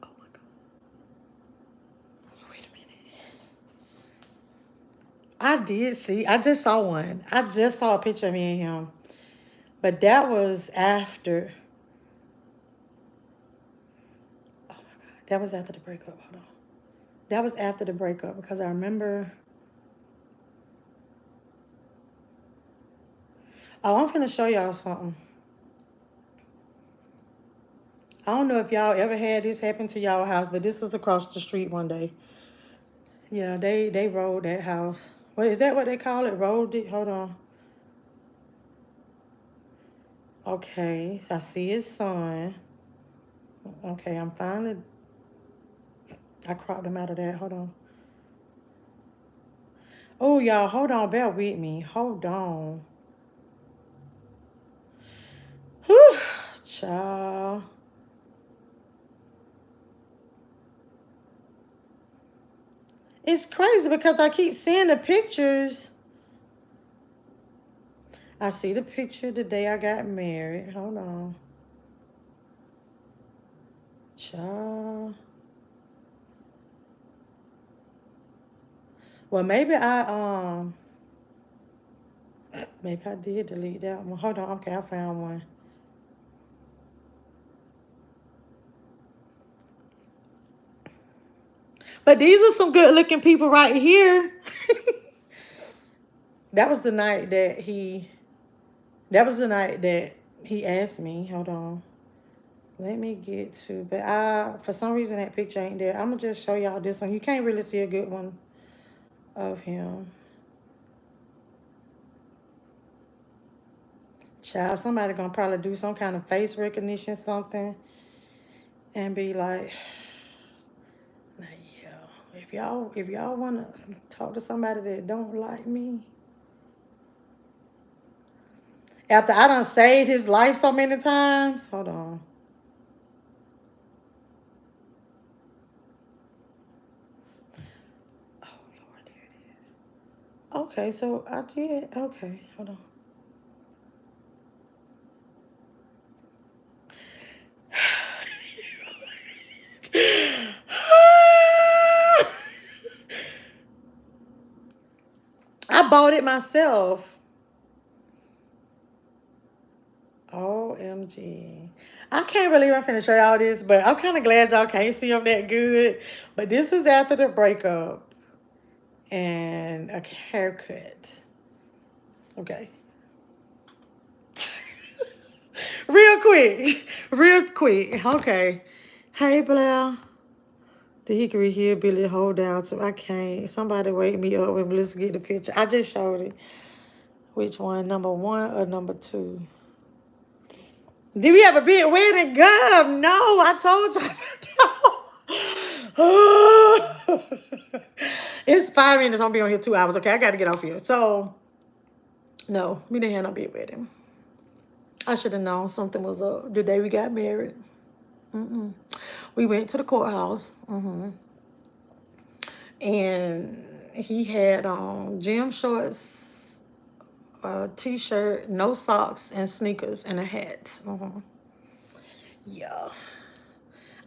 Oh my God. Wait a minute. I did see, I just saw one. I just saw a picture of me and him. But that was after, oh my God, that was after the breakup. Hold on. That was after the breakup because I remember, oh, I'm finna show y'all something. I don't know if y'all ever had this happen to y'all house, but this was across the street one day. Yeah, they rolled that house. What is that what they call it? Rolled it? Hold on. Okay, I see his son. Okay, I'm finally I cropped him out of that. Hold on. Oh y'all, hold on, bear with me. Hold on. Whew, child. It's crazy because I keep seeing the pictures. I see the picture the day I got married. Hold on. Child. Well, maybe I did delete that one. Hold on. Okay, I found one. But these are some good looking people right here. That was the night that he asked me. Hold on. Let me get to, but for some reason that picture ain't there. I'm gonna just show y'all this one. You can't really see a good one of him. Child, somebody gonna probably do some kind of face recognition something and be like, yeah, if y'all wanna talk to somebody that don't like me. After I done saved his life so many times. Hold on. Oh Lord, there it is. Okay, so I did. Okay, hold on. I bought it myself. OMG. I can't believe I'm finna show y'all this, but I'm kind of glad y'all can't see him that good. But this is after the breakup and a haircut. Okay. Real quick. Real quick. Okay. Hey, Blair. The Hickory Hillbilly hold down to I can't. Somebody wake me up when let's get the picture. I just showed it. Which one? Number 1 or number 2? Did we have a big wedding? Girl, no. I told you. It's 5 minutes. I'm be on here 2 hours. Okay, I got to get off here. So, no, we didn't have no big wedding. I should have known something was up the day we got married. Mm-mm. We went to the courthouse. And he had on gym shorts, a t-shirt, no socks, and sneakers, and a hat. Yeah.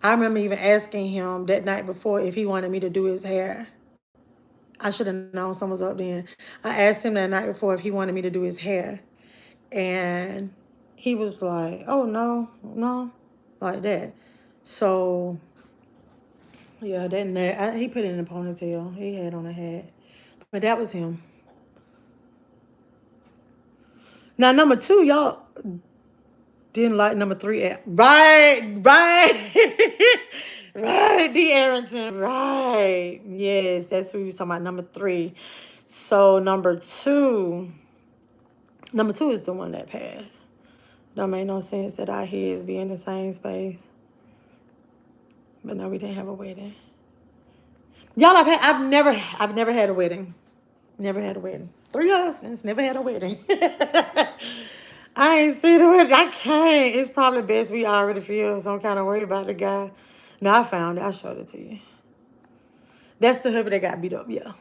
I remember even asking him that night before if he wanted me to do his hair. I should have known someone was up then. I asked him that night before if he wanted me to do his hair. And he was like, oh, no, no, like that. So, yeah, he put it in a ponytail. He had on a hat. But that was him. Now, number 2, y'all didn't like number 3. Right, right. Right, D. Arrington. Right. Yes, that's who we was talking about. Number 3. So, number two is the one that passed. Don't make no sense that our heads be in the same space. But no, we didn't have a wedding. Y'all, I've never had a wedding. Never had a wedding. 3 husbands, never had a wedding. I ain't seen the wedding. I can't. It's probably best we already feel some kind of way about the guy. No, I found it. I showed it to you. That's the hubby that got beat up, yeah.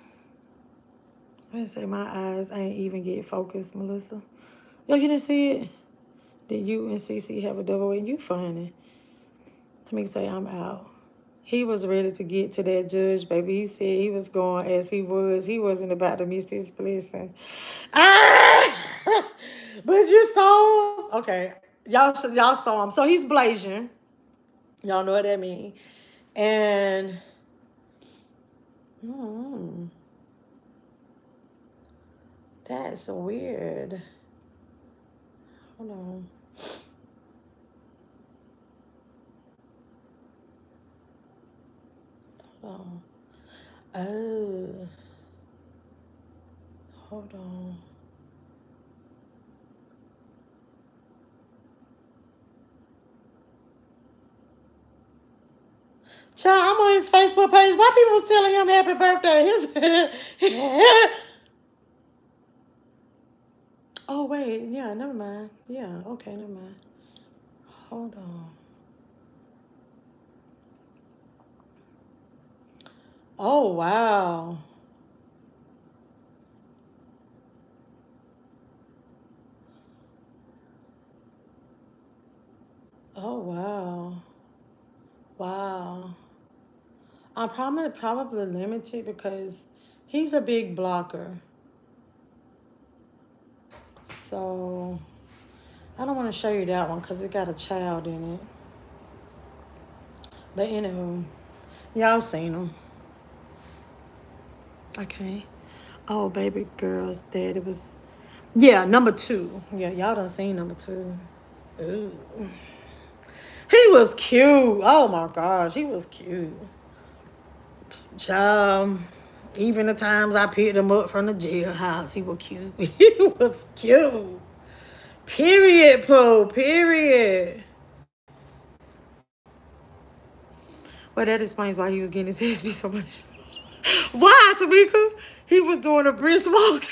I say my eyes ain't even get focused, Melissa. Yo, you didn't see it? Did you and Cece have a double wedding? You funny. To me say I'm out. He was ready to get to that judge, baby. He said he was going as he was. He wasn't about to miss his blessing. Ah! But you saw him? Okay. Y'all saw him. So he's Blasian. Y'all know what that means. And mm, that's weird. Hold on. Hold on. Oh. Hold on. Child, I'm on his Facebook page. Why people telling him happy birthday? Oh, wait. Yeah, never mind. Yeah, okay, never mind. Hold on. Oh, wow. Oh, wow. Wow. I'm probably limited because he's a big blocker. So I don't want to show you that one because it got a child in it. But anywho, y'all seen him. Okay. Oh, baby girl's dad. It was, yeah, number 2. Yeah, y'all done seen number 2. Ooh. He was cute. Oh my gosh, he was cute. Child, even the times I picked him up from the jailhouse, he was cute. He was cute. Period, Pooh. Period. Well, that explains why he was getting his ass beat so much. Why, Tamika? He was doing a brisk walk.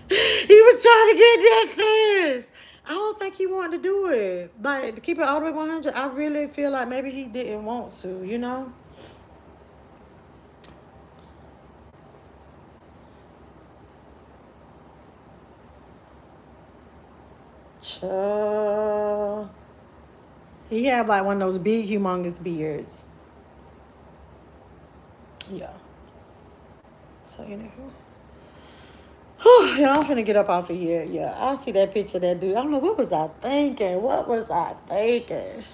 He was trying to get that fast. I don't think he wanted to do it. Like, to keep it all the way 100, I really feel like maybe he didn't want to, you know? Child. He had like one of those big, humongous beards. Yeah. So, anywho. Yeah, I'm finna get up off of here. Yeah, I see that picture of that dude. I don't know, what was I thinking? What was I thinking?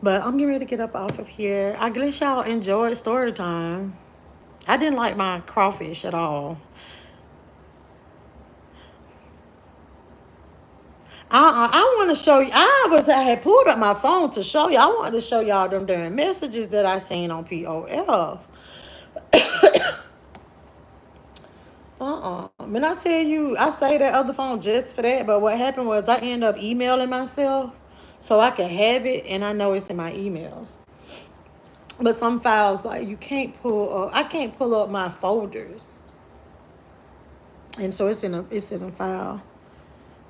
But I'm getting ready to get up off of here. I guess y'all enjoyed story time. I didn't like my crawfish at all. I want to show you. I had pulled up my phone to show you. I wanted to show y'all them damn messages that I seen on POF. And I tell you, I say that other phone just for that. But what happened was I ended up emailing myself so I can have it, and I know it's in my emails. But some files like you can't pull up. I can't pull up my folders, and so it's in a file.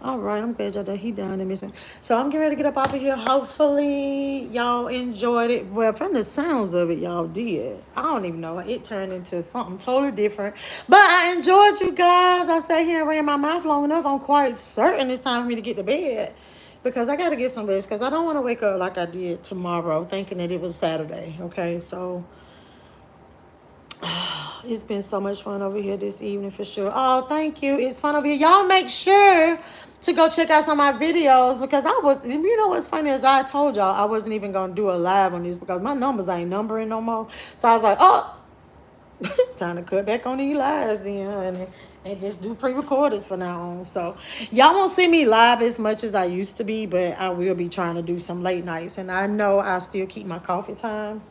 All right, I'm glad y'all that he down there missing. So I'm getting ready to get up off of here. Hopefully y'all enjoyed it. Well, from the sounds of it, y'all did. I don't even know. It turned into something totally different. But I enjoyed you guys. I sat here and ran my mouth long enough. I'm quite certain it's time for me to get to bed. Because I gotta get some rest. Because I don't want to wake up like I did tomorrow, thinking that it was Saturday. Okay, so it's been so much fun over here this evening for sure. Oh, thank you. It's fun over here. Y'all make sure to go check out some of my videos because you know what's funny is I told y'all I wasn't even going to do a live on this because my numbers ain't numbering no more. So I was like, oh, time to cut back on these lives then, honey. And just do pre-recordeds for now on. So y'all won't see me live as much as I used to be, but I will be trying to do some late nights. And I know I still keep my coffee time.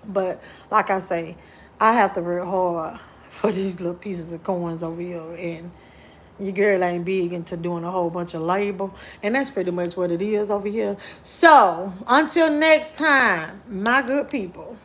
But like I say, I have to work hard for these little pieces of coins over here. And your girl ain't big into doing a whole bunch of labor. And that's pretty much what it is over here. So until next time, my good people.